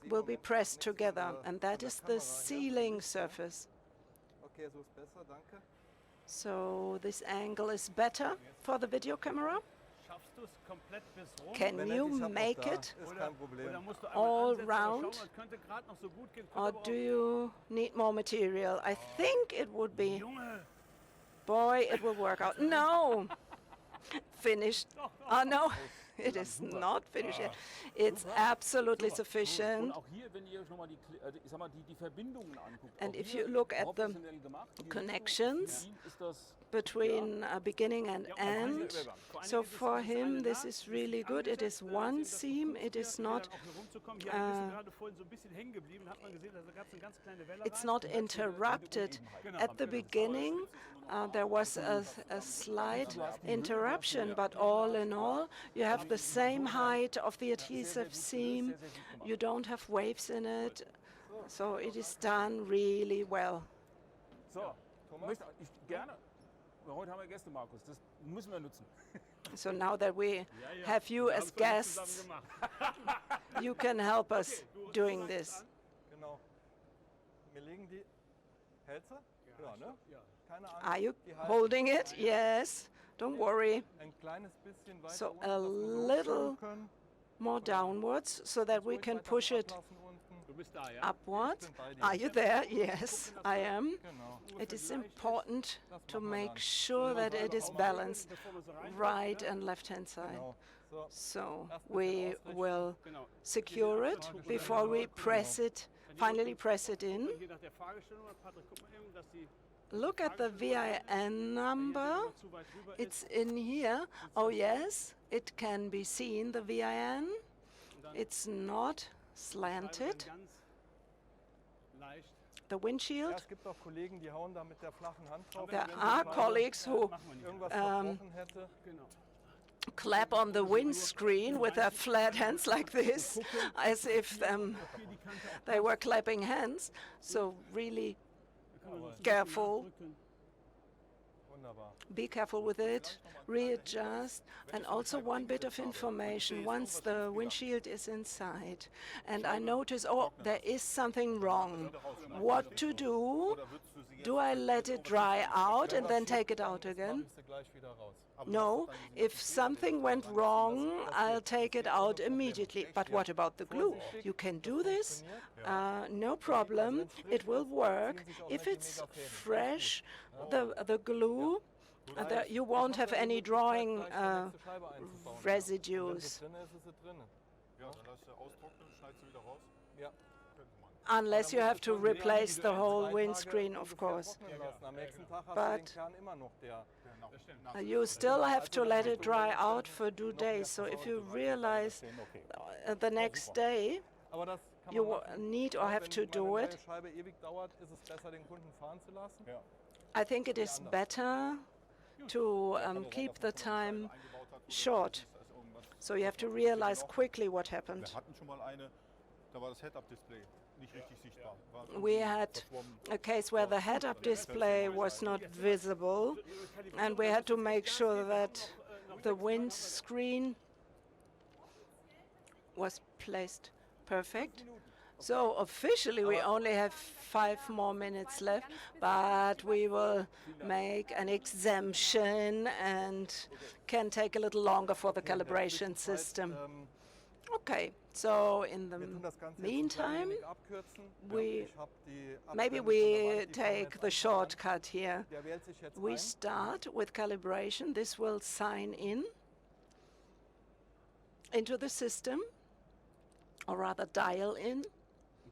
[SPEAKER 1] will be pressed together, and that is the sealing surface.
[SPEAKER 4] Okay, so ist besser, danke.
[SPEAKER 1] So this angle is better for the video camera.
[SPEAKER 6] Schaffst du es komplett bis rum?
[SPEAKER 1] Can
[SPEAKER 4] Wenn er
[SPEAKER 1] you
[SPEAKER 4] die Schaft noch
[SPEAKER 1] make
[SPEAKER 4] da,
[SPEAKER 1] it?
[SPEAKER 4] Ist kein Problem.
[SPEAKER 6] Oder musst du
[SPEAKER 1] all
[SPEAKER 6] einmal ansetzen und
[SPEAKER 1] round?
[SPEAKER 6] schauen, das könnte gerade noch so gut gehen, könnte
[SPEAKER 1] Or
[SPEAKER 6] aber auch-
[SPEAKER 1] do you need more material? I think it would be.
[SPEAKER 6] Junge,
[SPEAKER 1] Boy, it will work out. No! Finished. Oh no, it is not finished yet. It's absolutely
[SPEAKER 5] Und
[SPEAKER 1] sufficient.
[SPEAKER 5] auch hier, wenn ihr schon mal ich sag mal, die Verbindungen anguckt,
[SPEAKER 1] And
[SPEAKER 5] auch
[SPEAKER 1] if
[SPEAKER 5] hier
[SPEAKER 1] you look at the
[SPEAKER 5] professionell gemacht, hier
[SPEAKER 1] connections
[SPEAKER 5] für ihn ist das
[SPEAKER 1] between beginning and end. So for him, this is really good. It is one seam. It is not. It's not interrupted. At the beginning, there was a slight interruption, but all in all, you have the same height of the adhesive seam. You don't have waves in it, so it is done really well.
[SPEAKER 5] So, möchte ich gerne. Heute haben wir Gäste, Markus. Das müssen wir nutzen.
[SPEAKER 1] So now that we have you as guests, you can help us doing this.
[SPEAKER 4] Genau. Wir legen die Hälse? Ja, ne? Keine Angst.
[SPEAKER 1] Are you
[SPEAKER 4] Die Hälse
[SPEAKER 1] holding it? Yes. Don't worry.
[SPEAKER 4] ein kleines bisschen weiter
[SPEAKER 1] So
[SPEAKER 4] unten,
[SPEAKER 1] a
[SPEAKER 4] dass wir
[SPEAKER 1] little
[SPEAKER 4] hochschauen können.
[SPEAKER 1] more downwards so that we
[SPEAKER 4] Ruhig
[SPEAKER 1] can
[SPEAKER 4] weiter
[SPEAKER 1] push it
[SPEAKER 4] ablassen unten.
[SPEAKER 6] Du bist da, ja?
[SPEAKER 1] upward.
[SPEAKER 4] bin bei dir.
[SPEAKER 1] Are you there? Yes, I am.
[SPEAKER 4] Genau.
[SPEAKER 1] It is important to make sure that it is balanced, right and left-hand side.
[SPEAKER 4] Genau. So.
[SPEAKER 1] So we will secure it before we press it, finally press it in.
[SPEAKER 6] Hier nach der Fragestellung, Patrick, guck mal eben, dass die
[SPEAKER 1] Look at the VIN number.
[SPEAKER 6] zu weit rüber ist.
[SPEAKER 1] It's in here. Oh yes, it can be seen, the VIN. It's not slanted.
[SPEAKER 6] Ganz leicht.
[SPEAKER 1] The
[SPEAKER 4] Ja,
[SPEAKER 1] windshield.
[SPEAKER 4] es gibt auch Kollegen, die hauen da mit der flachen Hand drauf.
[SPEAKER 1] There
[SPEAKER 4] wenn sie
[SPEAKER 1] are
[SPEAKER 4] gerade
[SPEAKER 1] colleagues who
[SPEAKER 4] irgendwas verbrochen hätte.
[SPEAKER 6] Genau.
[SPEAKER 1] clap on the windscreen with their flat hands like this, as if they were clapping hands. So really careful.
[SPEAKER 4] Wunderbar.
[SPEAKER 1] Be careful with it, readjust, and also one bit of information once the windshield is inside. And I notice, oh, there is something wrong. What to do? Do I let it dry out and then take it out again?
[SPEAKER 4] Machst du gleich wieder raus.
[SPEAKER 1] No, if something went wrong, I'll take it out immediately. But what about the glue? You can do this, no problem, it will work. If it's fresh, the glue, you won't have any drawing
[SPEAKER 4] Gleich die nächste Scheibe einzubauen. Wenn
[SPEAKER 1] residues,
[SPEAKER 4] sie drin ist, ist sie drin.
[SPEAKER 3] Ja, dann lass sie austrocknen, schneid sie wieder raus.
[SPEAKER 4] Ja.
[SPEAKER 3] Könnte man.
[SPEAKER 1] unless you have to replace the whole windscreen, of course.
[SPEAKER 4] Am nächsten Tag hast du
[SPEAKER 1] But
[SPEAKER 4] den Kern immer noch, der
[SPEAKER 1] You still have to let it dry out for 2 days. So if you realize the next day
[SPEAKER 4] Aber das kann
[SPEAKER 1] you
[SPEAKER 4] man machen.
[SPEAKER 1] need or have to
[SPEAKER 4] Wenn
[SPEAKER 1] do
[SPEAKER 4] eine
[SPEAKER 1] it,
[SPEAKER 4] neue Scheibe ewig dauert, ist es besser, den Kunden fahren zu lassen.
[SPEAKER 3] Ja.
[SPEAKER 1] I think it is better to keep the time short. So you have to realize quickly what happened.
[SPEAKER 3] Wir hatten schon mal eine, da war das Head-Up-Display nicht richtig sichtbar. War
[SPEAKER 1] We had a case where the head-up display was not visible, and we had to make sure that the windscreen was placed perfect. So officially we only have 5 more minutes left, but we will make an exemption and can take a little longer for the calibration system. Okay, so in the meantime, maybe we take the shortcut here. We start with calibration. This will sign in into the system, or rather dial in.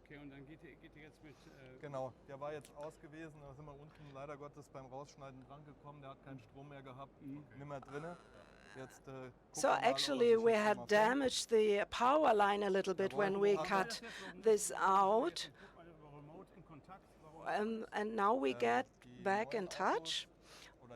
[SPEAKER 6] Okay, und dann geht ihr jetzt mit...
[SPEAKER 4] Genau, der war jetzt aus gewesen, da sind wir unten leider Gottes beim Rausschneiden drangekommen, der hat keinen Strom mehr gehabt, nimmer drinne. Jetzt,
[SPEAKER 1] so actually we had damaged the power line a little bit when we cut this out, and now we get back in touch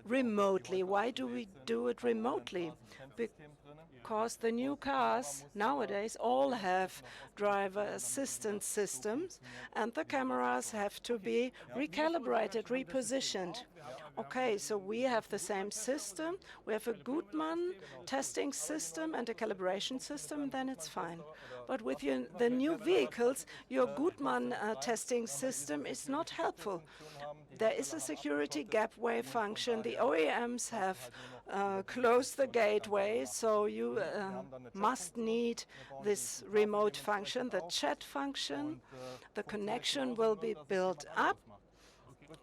[SPEAKER 1] remotely. Why do we do it remotely? Because the new cars nowadays all have driver assistance systems, and the cameras have to be recalibrated, repositioned. Okay, so we have the same system. We have a Gutmann testing system and a calibration system, then it's fine. But with the new vehicles, your Gutmann testing system is not helpful. There is a security gateway function. The OEMs have closed the gateway, so you must need this remote function, the chat function. The connection will be built up,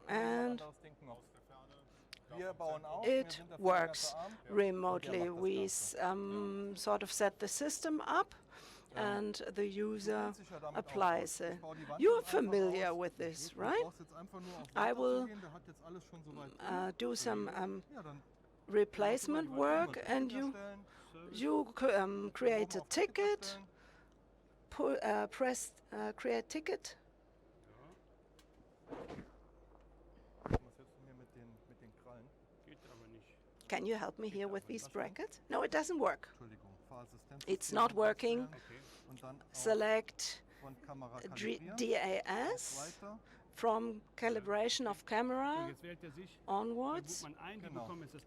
[SPEAKER 1] and it works remotely. We sort of set the system up, and the user applies it. You are familiar with this, right? I will do some replacement work, and you create a ticket, press create ticket. Can you help me here with these brackets? No, it doesn't work. It's not working. Select DAS from calibration of camera onwards.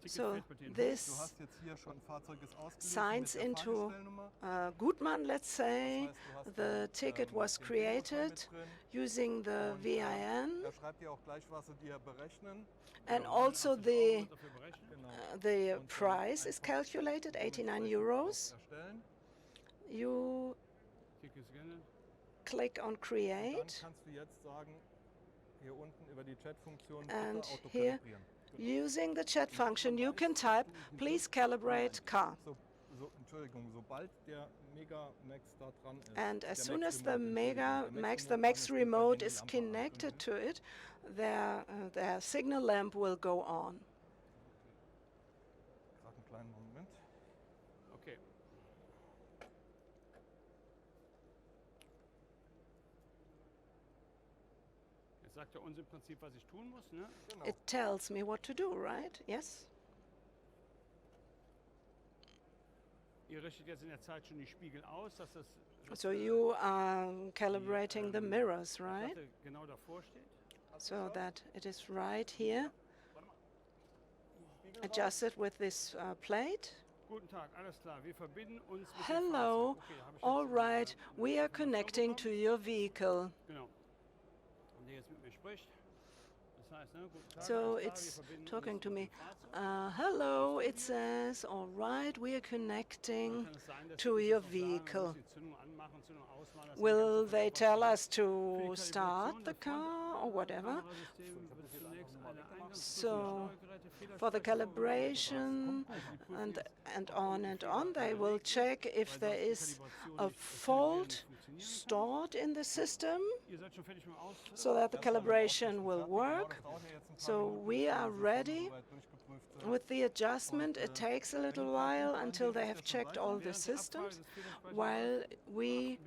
[SPEAKER 1] So this signs into Gutmann, let's say. The ticket was created using the VIN. And also the price is calculated, 89 euros. You click on create, and here, using the chat function, you can type, please calibrate car. And as soon as the the Max remote is connected to it, their signal lamp will go on.
[SPEAKER 6] Okay. Jetzt sagt uns im Prinzip, was ich tun muss, ne?
[SPEAKER 1] It tells me what to do, right? Yes?
[SPEAKER 6] Ihr richtet jetzt in der Zeit schon die Spiegel aus, dass das...
[SPEAKER 1] So you are calibrating the mirrors, right?
[SPEAKER 6] Genau davor steht.
[SPEAKER 1] So that it is right here, adjusted with this plate.
[SPEAKER 6] Guten Tag, alles klar. Wir verbinden uns mit dem
[SPEAKER 1] Hello,
[SPEAKER 6] Fahrzeug. Okay,
[SPEAKER 1] all right, we are connecting to your vehicle.
[SPEAKER 6] Genau. Und der jetzt mit mir spricht. Das heißt, ne, guten Tag,
[SPEAKER 1] So
[SPEAKER 6] alles klar,
[SPEAKER 1] it's
[SPEAKER 6] wir verbinden
[SPEAKER 1] talking
[SPEAKER 6] uns
[SPEAKER 1] to
[SPEAKER 6] mit
[SPEAKER 1] me.
[SPEAKER 6] dem Fahrzeug.
[SPEAKER 1] Hello, it says, all right, we are connecting
[SPEAKER 6] Kann es sein, dass
[SPEAKER 1] to
[SPEAKER 6] die
[SPEAKER 1] your
[SPEAKER 6] uns auch sagen,
[SPEAKER 1] vehicle.
[SPEAKER 6] die Zündung anmachen, Zündung ausmachen, das
[SPEAKER 1] Will
[SPEAKER 6] ganze
[SPEAKER 1] they
[SPEAKER 6] Verfahren
[SPEAKER 1] tell us to start the car or whatever?
[SPEAKER 6] Kamerasystem wird zunächst eine Eingangsprüfung
[SPEAKER 1] So
[SPEAKER 6] der Steuergeräte,
[SPEAKER 1] for the
[SPEAKER 6] Fehlerspeicherung,
[SPEAKER 1] calibration and on, they will check if there is a fault stored in the system
[SPEAKER 6] Ihr seid schon fertig mit dem Aus.
[SPEAKER 1] so that the calibration will work. So we are ready with the adjustment. It takes a little while until they have checked all the systems, while we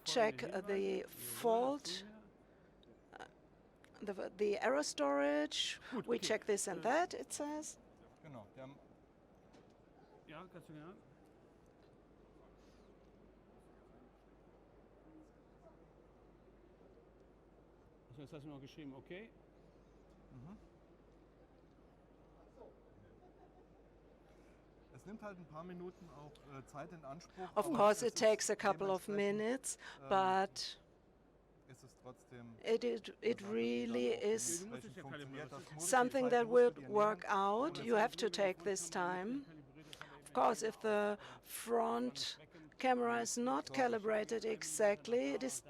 [SPEAKER 1] check the fault, the error storage. We check this and that, it says.
[SPEAKER 4] Genau,
[SPEAKER 6] Ja, kannst du genau. Also jetzt hast du noch geschrieben, okay.
[SPEAKER 4] nimmt halt ein paar Minuten auch Zeit in Anspruch.
[SPEAKER 1] Of
[SPEAKER 4] aber
[SPEAKER 1] course,
[SPEAKER 4] es
[SPEAKER 1] it takes a
[SPEAKER 4] ist
[SPEAKER 1] couple of
[SPEAKER 4] dementsprechend,
[SPEAKER 1] minutes, but
[SPEAKER 4] ist es trotzdem
[SPEAKER 1] it really is
[SPEAKER 4] dementsprechend funktioniert das. Nur die
[SPEAKER 1] something
[SPEAKER 4] Zeit
[SPEAKER 1] that
[SPEAKER 4] musst
[SPEAKER 1] will
[SPEAKER 4] du dir
[SPEAKER 1] work
[SPEAKER 4] nehmen.
[SPEAKER 1] out. You have to take this time. Of course, if the front camera is not calibrated exactly, it is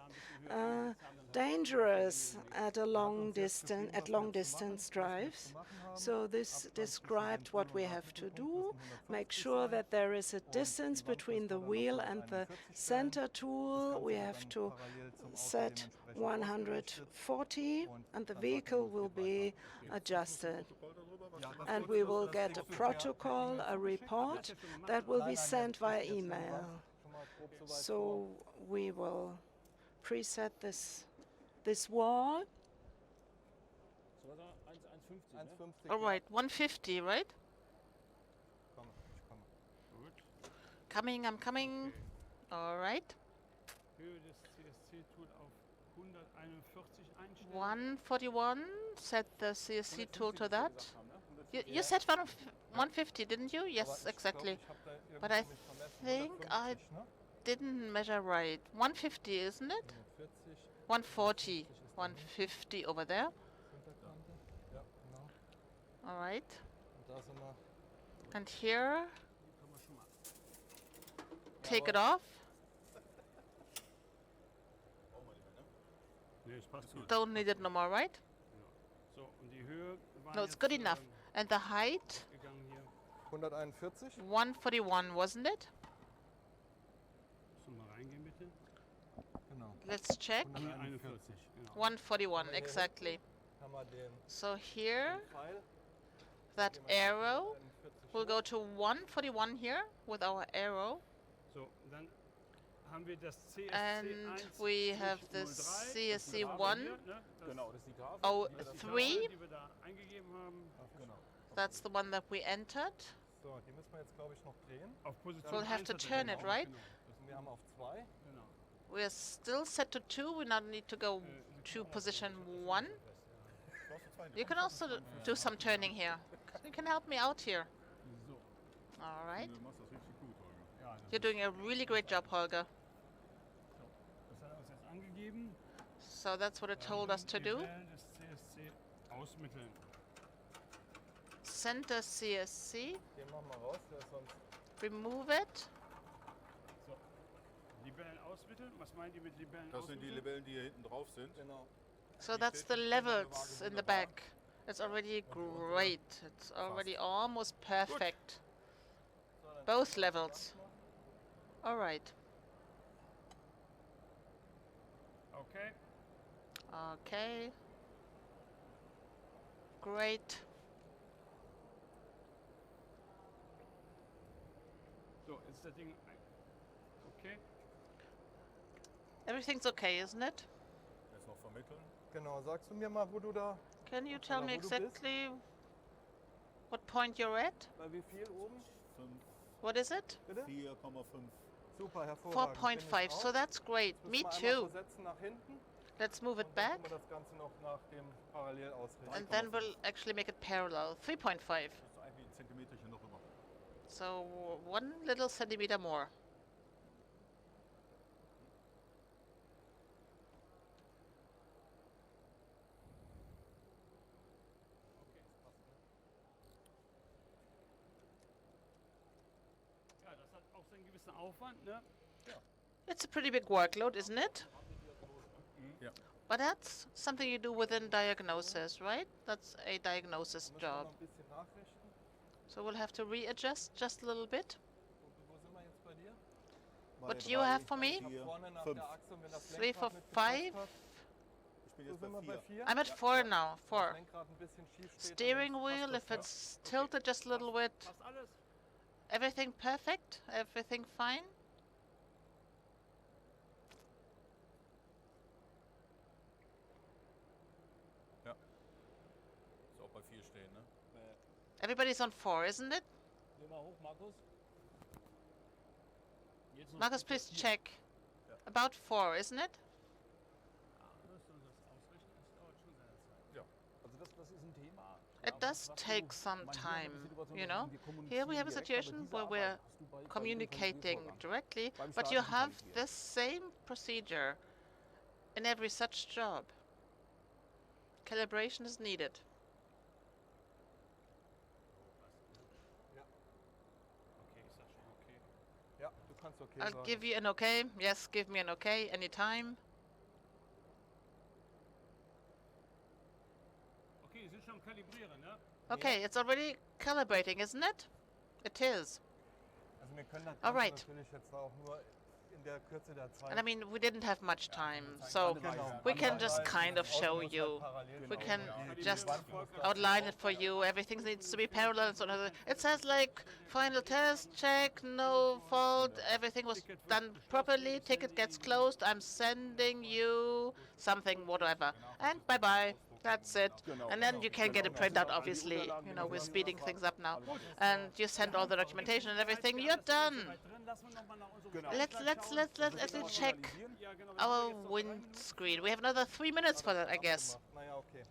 [SPEAKER 1] dangerous at long distance drives. So this described what we have to do. Make sure that there is a distance between the wheel and the center tool. We have to set 140 and the vehicle will be adjusted. And we will get a protocol, a report that will be sent via email. So we will preset this wall.
[SPEAKER 6] So was er 1,50, ne?
[SPEAKER 4] 1,50.
[SPEAKER 2] All right, 150, right?
[SPEAKER 4] Komme, ich komme.
[SPEAKER 6] Gut.
[SPEAKER 2] Coming, I'm coming. All right.
[SPEAKER 6] Höhe des CSC-Tool auf 141 einstellen.
[SPEAKER 2] 141, set the CSC tool to that. You said 150, didn't you? Yes, exactly. But I think I didn't measure right. 150, isn't it? 140. 150 over there.
[SPEAKER 4] Ja, genau.
[SPEAKER 2] All right.
[SPEAKER 4] Und da sind wir.
[SPEAKER 2] And here, take it off.
[SPEAKER 6] Ne, es passt gut.
[SPEAKER 2] Don't need it no more, right?
[SPEAKER 6] So, und die Höhe war
[SPEAKER 2] No, it's
[SPEAKER 6] jetzt,
[SPEAKER 2] good enough. And the height,
[SPEAKER 6] gegangen hier.
[SPEAKER 4] 141.
[SPEAKER 2] 141, wasn't it?
[SPEAKER 6] Musst du mal reingehen, bitte?
[SPEAKER 4] Genau.
[SPEAKER 2] Let's check.
[SPEAKER 6] 141, genau.
[SPEAKER 2] 141, exactly.
[SPEAKER 4] Haben wir den
[SPEAKER 2] So here,
[SPEAKER 4] Pfeil.
[SPEAKER 2] that arrow will go to 141 here with our arrow.
[SPEAKER 6] So, dann haben wir das CSC
[SPEAKER 2] And
[SPEAKER 6] 1
[SPEAKER 2] we have the
[SPEAKER 6] 03, das
[SPEAKER 2] CSC
[SPEAKER 6] haben wir
[SPEAKER 2] 1
[SPEAKER 6] hier, ne? Das
[SPEAKER 5] Genau, das ist die Tafel.
[SPEAKER 2] Oh,
[SPEAKER 6] ist die
[SPEAKER 2] 3.
[SPEAKER 6] Zahl, die wir da eingegeben haben.
[SPEAKER 5] Genau.
[SPEAKER 2] That's the one that we entered.
[SPEAKER 4] So, die müssen wir jetzt, glaube ich, noch drehen.
[SPEAKER 6] Auf Position
[SPEAKER 2] We'll have
[SPEAKER 6] 1
[SPEAKER 2] to
[SPEAKER 6] hat er
[SPEAKER 2] turn
[SPEAKER 6] genau,
[SPEAKER 2] it, right?
[SPEAKER 6] Genau,
[SPEAKER 4] Wir haben auf 2.
[SPEAKER 6] genau.
[SPEAKER 2] We are still set to 2. We now need to go to position 1. You can also do some turning here. You can help me out here.
[SPEAKER 6] So.
[SPEAKER 2] All right.
[SPEAKER 5] Du machst das richtig gut, Holger.
[SPEAKER 6] Ja, das
[SPEAKER 2] You're doing a really great job, Holger.
[SPEAKER 6] das hat er uns jetzt angegeben.
[SPEAKER 2] So that's what it told us to do.
[SPEAKER 6] Libellen des CSC ausmitteln.
[SPEAKER 2] Center CSC.
[SPEAKER 4] Den machen wir raus, der ist sonst.
[SPEAKER 2] Remove it.
[SPEAKER 6] So. Libellen ausmitteln. Was meint ihr mit Libellen
[SPEAKER 3] Das sind die
[SPEAKER 6] ausmitteln?
[SPEAKER 3] Libellen, die hier hinten drauf sind.
[SPEAKER 4] Genau.
[SPEAKER 2] So that's the levels in the back. It's already great. It's already almost perfect. Both levels. All right.
[SPEAKER 6] Okay.
[SPEAKER 2] Okay. Great.
[SPEAKER 6] So, ist das Ding okay?
[SPEAKER 2] Everything's okay, isn't it?
[SPEAKER 3] Jetzt noch vermitteln.
[SPEAKER 4] Genau, sagst du mir mal, wo du da,
[SPEAKER 2] Can you tell me
[SPEAKER 4] wo du bist?
[SPEAKER 2] exactly what point you're at?
[SPEAKER 4] bei wie viel oben?
[SPEAKER 3] 5,
[SPEAKER 2] What is it?
[SPEAKER 4] Bitte?
[SPEAKER 3] 4,5.
[SPEAKER 4] Super, hervorragend.
[SPEAKER 2] 4.5. So that's great.
[SPEAKER 4] Müssen
[SPEAKER 2] Me
[SPEAKER 4] wir einmal
[SPEAKER 2] too.
[SPEAKER 4] so setzen nach hinten.
[SPEAKER 2] Let's move it
[SPEAKER 4] Und dann
[SPEAKER 2] back.
[SPEAKER 4] können wir das Ganze noch nach dem parallel ausrichten.
[SPEAKER 2] And then we'll actually make it parallel. 3.5.
[SPEAKER 3] Das ist eigentlich ein Zentimeterchen noch immer.
[SPEAKER 2] So 1 little centimeter more.
[SPEAKER 6] Ja, das hat auch seinen gewissen Aufwand, ne?
[SPEAKER 2] It's a pretty big workload, isn't it?
[SPEAKER 3] Ja.
[SPEAKER 2] But that's something you do within diagnosis, right? That's a diagnosis
[SPEAKER 4] Müssen wir
[SPEAKER 2] job.
[SPEAKER 4] noch ein bisschen nachrichten.
[SPEAKER 2] So we'll have to readjust just a little bit.
[SPEAKER 4] Wo sind wir jetzt bei dir?
[SPEAKER 2] What do you have for me?
[SPEAKER 3] Vier,
[SPEAKER 4] Vorne nach
[SPEAKER 3] 5.
[SPEAKER 4] der Achse, und wenn das
[SPEAKER 2] 3,
[SPEAKER 4] Lenkrad
[SPEAKER 2] 4,
[SPEAKER 4] mit
[SPEAKER 2] 5.
[SPEAKER 4] gepasst hat,
[SPEAKER 3] Ich bin
[SPEAKER 4] so
[SPEAKER 3] jetzt
[SPEAKER 4] sind wir
[SPEAKER 3] bei
[SPEAKER 4] bei
[SPEAKER 3] 4.
[SPEAKER 4] 4.
[SPEAKER 2] I'm at 4 now. 4.
[SPEAKER 4] Lenkrad ein bisschen schief steht,
[SPEAKER 2] Steering
[SPEAKER 4] dann
[SPEAKER 2] wheel,
[SPEAKER 4] passt
[SPEAKER 2] if
[SPEAKER 4] das,
[SPEAKER 2] it's tilted just a little bit.
[SPEAKER 6] Passt alles?
[SPEAKER 2] Everything perfect? Everything fine?
[SPEAKER 3] Ist auch bei 4 stehen, ne?
[SPEAKER 2] Everybody's on 4, isn't it?
[SPEAKER 6] Geh mal hoch, Markus. Jetzt noch
[SPEAKER 2] Marcus, please check. About 4, isn't it?
[SPEAKER 6] Das ausrichten, das dauert schon seine Zeit.
[SPEAKER 4] Also das
[SPEAKER 2] It does take some time, you know. Here we have a situation where we're communicating directly, but you have the same procedure in every such job. Calibration is needed.
[SPEAKER 4] Ja, du kannst okay
[SPEAKER 2] I'll
[SPEAKER 4] sagen.
[SPEAKER 2] give you an okay. Yes, give me an okay anytime.
[SPEAKER 6] Okay, Sie sind schon kalibrieren, ne?
[SPEAKER 2] Okay, it's already calibrating, isn't it? It is.
[SPEAKER 4] Also wir können das
[SPEAKER 2] All
[SPEAKER 4] Ganze
[SPEAKER 2] right.
[SPEAKER 4] natürlich jetzt auch nur in der Kürze der Zeit.
[SPEAKER 2] And I mean, we didn't have much time, so
[SPEAKER 4] Genau.
[SPEAKER 2] we can just
[SPEAKER 4] Andererseits,
[SPEAKER 2] kind of
[SPEAKER 4] das Auto
[SPEAKER 2] show
[SPEAKER 4] muss halt
[SPEAKER 2] you.
[SPEAKER 4] parallel
[SPEAKER 2] We
[SPEAKER 4] stehen.
[SPEAKER 2] can
[SPEAKER 4] Die
[SPEAKER 2] just
[SPEAKER 4] Wand muss da
[SPEAKER 2] outline it for you. Everything needs to be parallel. So it says like final test, check, no fault, everything was done properly, ticket gets closed, I'm sending you something, whatever. And bye-bye. That's it. And then you can get a printout, obviously. You know, we're speeding things up now. And you send all the documentation and everything. You're done. Let's check our windscreen. We have another 3 minutes for that, I guess.
[SPEAKER 4] Naja, okay.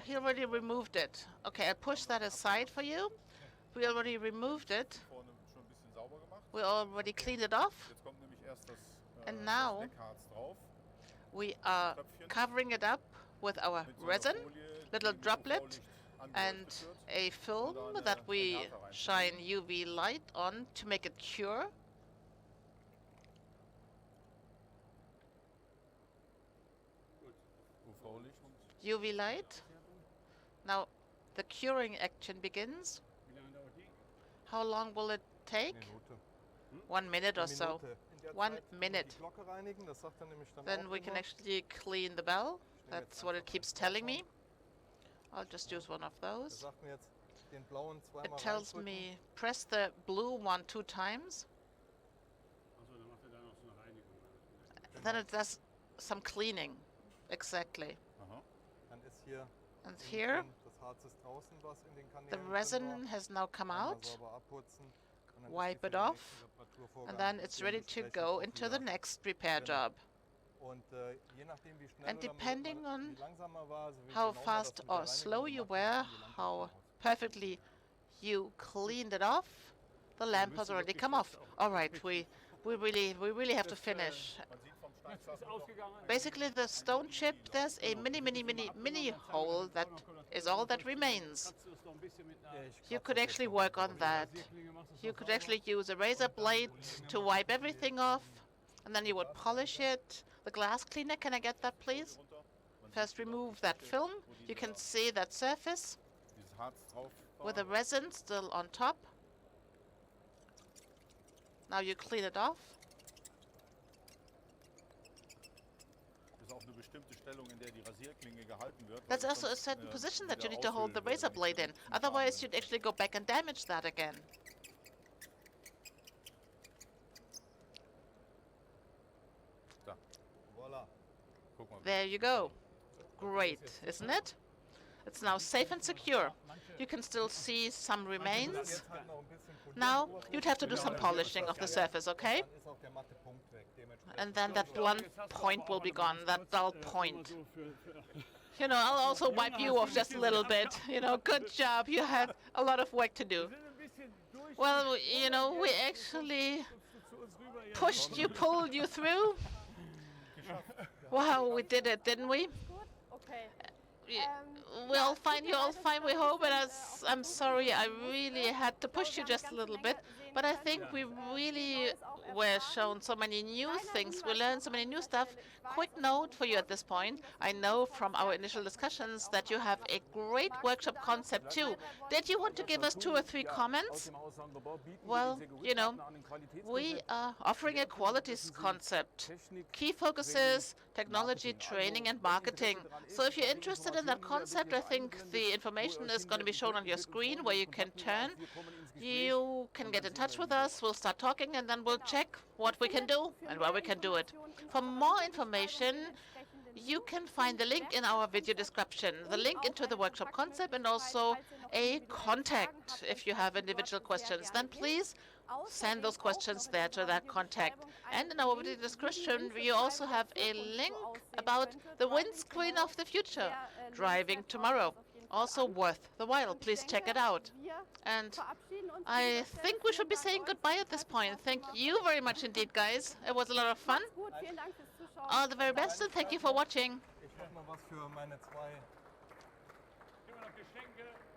[SPEAKER 2] He already removed it. Okay, I push that aside for you. We already removed it.
[SPEAKER 3] Vorne schon ein bisschen sauber gemacht.
[SPEAKER 2] We already cleaned it off.
[SPEAKER 3] Jetzt kommt nämlich erst das,
[SPEAKER 2] And now
[SPEAKER 3] das Deckharz drauf.
[SPEAKER 2] we are covering it up with our
[SPEAKER 3] Mit so einer
[SPEAKER 2] resin,
[SPEAKER 3] Folie,
[SPEAKER 2] little
[SPEAKER 3] die mit
[SPEAKER 2] droplet,
[SPEAKER 3] UV-Licht
[SPEAKER 2] and
[SPEAKER 3] angeleuchtet wird.
[SPEAKER 2] a film that we shine UV light on to make it cure.
[SPEAKER 3] UV-Licht und
[SPEAKER 2] UV light. Now the curing action begins.
[SPEAKER 6] Wie lange dauert die?
[SPEAKER 2] How long will it take?
[SPEAKER 4] Minute.
[SPEAKER 2] 1 minute or so.
[SPEAKER 4] Minute. In der
[SPEAKER 2] 1
[SPEAKER 4] Zeit noch
[SPEAKER 2] minute.
[SPEAKER 4] Die Glocke reinigen, das sagt er nämlich dann
[SPEAKER 2] Then
[SPEAKER 4] auch
[SPEAKER 2] we can
[SPEAKER 4] immer.
[SPEAKER 2] actually clean the bell. That's what it keeps telling me. I'll just use one of
[SPEAKER 4] Er
[SPEAKER 2] those.
[SPEAKER 4] sagt mir jetzt, den blauen
[SPEAKER 2] It
[SPEAKER 4] zweimal
[SPEAKER 2] tells
[SPEAKER 4] reindrücken.
[SPEAKER 2] me press the blue one 2 times.
[SPEAKER 6] Achso, dann macht er da noch so eine Reinigung.
[SPEAKER 2] Then it does some cleaning. Exactly.
[SPEAKER 3] aha.
[SPEAKER 4] Dann ist hier
[SPEAKER 2] And
[SPEAKER 4] innen
[SPEAKER 2] here
[SPEAKER 4] drin, das Harz ist draußen, was in den Kanälen
[SPEAKER 2] the
[SPEAKER 4] drin
[SPEAKER 2] resin
[SPEAKER 4] war.
[SPEAKER 2] has now come
[SPEAKER 4] Einmal
[SPEAKER 2] out.
[SPEAKER 4] sauber abputzen und dann ist
[SPEAKER 2] Wipe
[SPEAKER 4] die
[SPEAKER 2] it
[SPEAKER 4] für den
[SPEAKER 2] off,
[SPEAKER 4] nächsten Reparaturvorgang
[SPEAKER 2] And then it's ready to
[SPEAKER 4] dementsprechend
[SPEAKER 2] go
[SPEAKER 4] auch
[SPEAKER 2] into the
[SPEAKER 4] wieder.
[SPEAKER 2] next repair
[SPEAKER 4] Genau.
[SPEAKER 2] job.
[SPEAKER 4] Und je nachdem, wie schnell
[SPEAKER 2] And
[SPEAKER 4] oder
[SPEAKER 2] depending on
[SPEAKER 4] wie langsamer war, also wie
[SPEAKER 2] how
[SPEAKER 4] genau man das
[SPEAKER 2] fast
[SPEAKER 4] mit der
[SPEAKER 2] or
[SPEAKER 4] Reinigung
[SPEAKER 2] slow you
[SPEAKER 4] gemacht hat,
[SPEAKER 2] were,
[SPEAKER 4] ging die Lampe
[SPEAKER 2] how
[SPEAKER 4] aus.
[SPEAKER 2] perfectly you cleaned it off, the lamp has already come off. All right, we really have to finish.
[SPEAKER 3] Man sieht vom
[SPEAKER 6] Jetzt
[SPEAKER 3] Steinzapfen
[SPEAKER 6] ist
[SPEAKER 3] noch
[SPEAKER 6] ausgegangen.
[SPEAKER 2] Basically, the stone chip, there's a mini hole that is all that remains.
[SPEAKER 6] Kannst du es noch ein bisschen mit einer
[SPEAKER 4] Ja, ich
[SPEAKER 2] You
[SPEAKER 4] kratze
[SPEAKER 2] could
[SPEAKER 4] das
[SPEAKER 2] actually
[SPEAKER 4] jetzt
[SPEAKER 2] work
[SPEAKER 4] noch.
[SPEAKER 2] on that.
[SPEAKER 6] Rasierklinge machst du es
[SPEAKER 2] You
[SPEAKER 6] noch
[SPEAKER 2] could
[SPEAKER 6] sauber.
[SPEAKER 2] actually use a razor blade to wipe everything off, and then you would polish it. The glass cleaner, can I get that, please?
[SPEAKER 3] runter. Man
[SPEAKER 2] First,
[SPEAKER 3] sieht
[SPEAKER 2] remove that film. You can see that surface
[SPEAKER 3] dieses Harz drauf
[SPEAKER 2] with the
[SPEAKER 3] war.
[SPEAKER 2] resin still on top. Now you clean it off.
[SPEAKER 3] Ist auch eine bestimmte Stellung, in der die Rasierklinge gehalten wird.
[SPEAKER 2] That's
[SPEAKER 3] weil
[SPEAKER 2] also a
[SPEAKER 3] sonst,
[SPEAKER 2] certain position that you
[SPEAKER 3] wieder
[SPEAKER 2] need to hold the
[SPEAKER 3] aushöhlen würde,
[SPEAKER 2] razor
[SPEAKER 3] wenn ich
[SPEAKER 2] blade
[SPEAKER 3] das
[SPEAKER 2] in.
[SPEAKER 3] zum Fahren
[SPEAKER 2] Otherwise, you'd
[SPEAKER 3] würde.
[SPEAKER 2] actually go back and damage that again.
[SPEAKER 3] Da,
[SPEAKER 4] Voilà.
[SPEAKER 3] guck mal.
[SPEAKER 2] There you go. Great, isn't it? It's now safe and secure. You can still see some remains.
[SPEAKER 4] Jetzt halt noch ein bisschen polieren.
[SPEAKER 2] Now, you'd have to do some polishing of the surface, okay?
[SPEAKER 4] Dann ist auch der matte Punkt weg. Dementsprechend
[SPEAKER 2] And then that blunt point will be gone, that dull point.
[SPEAKER 6] So für
[SPEAKER 2] You know, I'll also wipe you off just a little bit. You know, good job. You had a lot of work to do.
[SPEAKER 6] sind ein bisschen durch.
[SPEAKER 2] Well, you know, we actually
[SPEAKER 6] Zu uns rüber jetzt.
[SPEAKER 2] pushed you, pulled you through. Wow, we did it, didn't we?
[SPEAKER 7] Okay.
[SPEAKER 2] Y- We all fine, you all fine, we hope, and I'm sorry, I really had to push you just a little bit, but I think we really were shown so many new things, we learned so many new stuff. Quick note for you at this point, I know from our initial discussions that you have a great workshop concept too. Did you want to give us 2 or 3 comments? Well, you know, we are offering a qualities concept. Key focuses, technology, training, and marketing. So if you're interested in that concept, I think the information is going to be shown on your screen where you can turn. You can get in touch with us, we'll start talking, and then we'll check what we can do and where we can do it. For more information, you can find the link in our video description, the link into the workshop concept, and also a contact if you have individual questions. Then please send those questions there to that contact. And in our video description, you also have a link about the windscreen of the future, driving tomorrow. also worth the while. Please check it out. And I think we should be saying goodbye at this point. Thank you very much indeed, guys. It was a lot of fun. All the very best, and thank you for watching.
[SPEAKER 4] Ich mach mal was für meine zwei.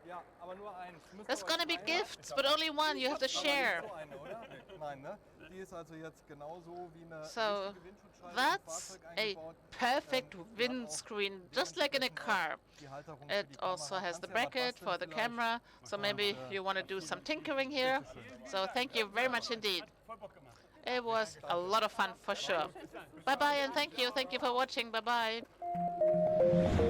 [SPEAKER 4] Ja, aber nur eins.
[SPEAKER 2] There's gonna be gifts, but only one. You have to share.
[SPEAKER 4] So eine, oder? Nein, ne? Die ist also jetzt genauso wie eine
[SPEAKER 2] So
[SPEAKER 4] richtige Windschutzscheibe im
[SPEAKER 2] that's
[SPEAKER 4] Fahrzeug
[SPEAKER 2] a
[SPEAKER 4] eingebaut.
[SPEAKER 2] perfect windscreen, just like in a car.
[SPEAKER 4] Die Halterung für
[SPEAKER 2] It
[SPEAKER 4] die
[SPEAKER 2] also
[SPEAKER 4] Kamera.
[SPEAKER 2] has the
[SPEAKER 4] Kannst ja was
[SPEAKER 2] bracket for the
[SPEAKER 4] basteln
[SPEAKER 2] camera, so maybe you want to do some tinkering here. So thank you very much indeed. It was a lot of fun for sure. Bye bye and thank you for watching. Bye bye.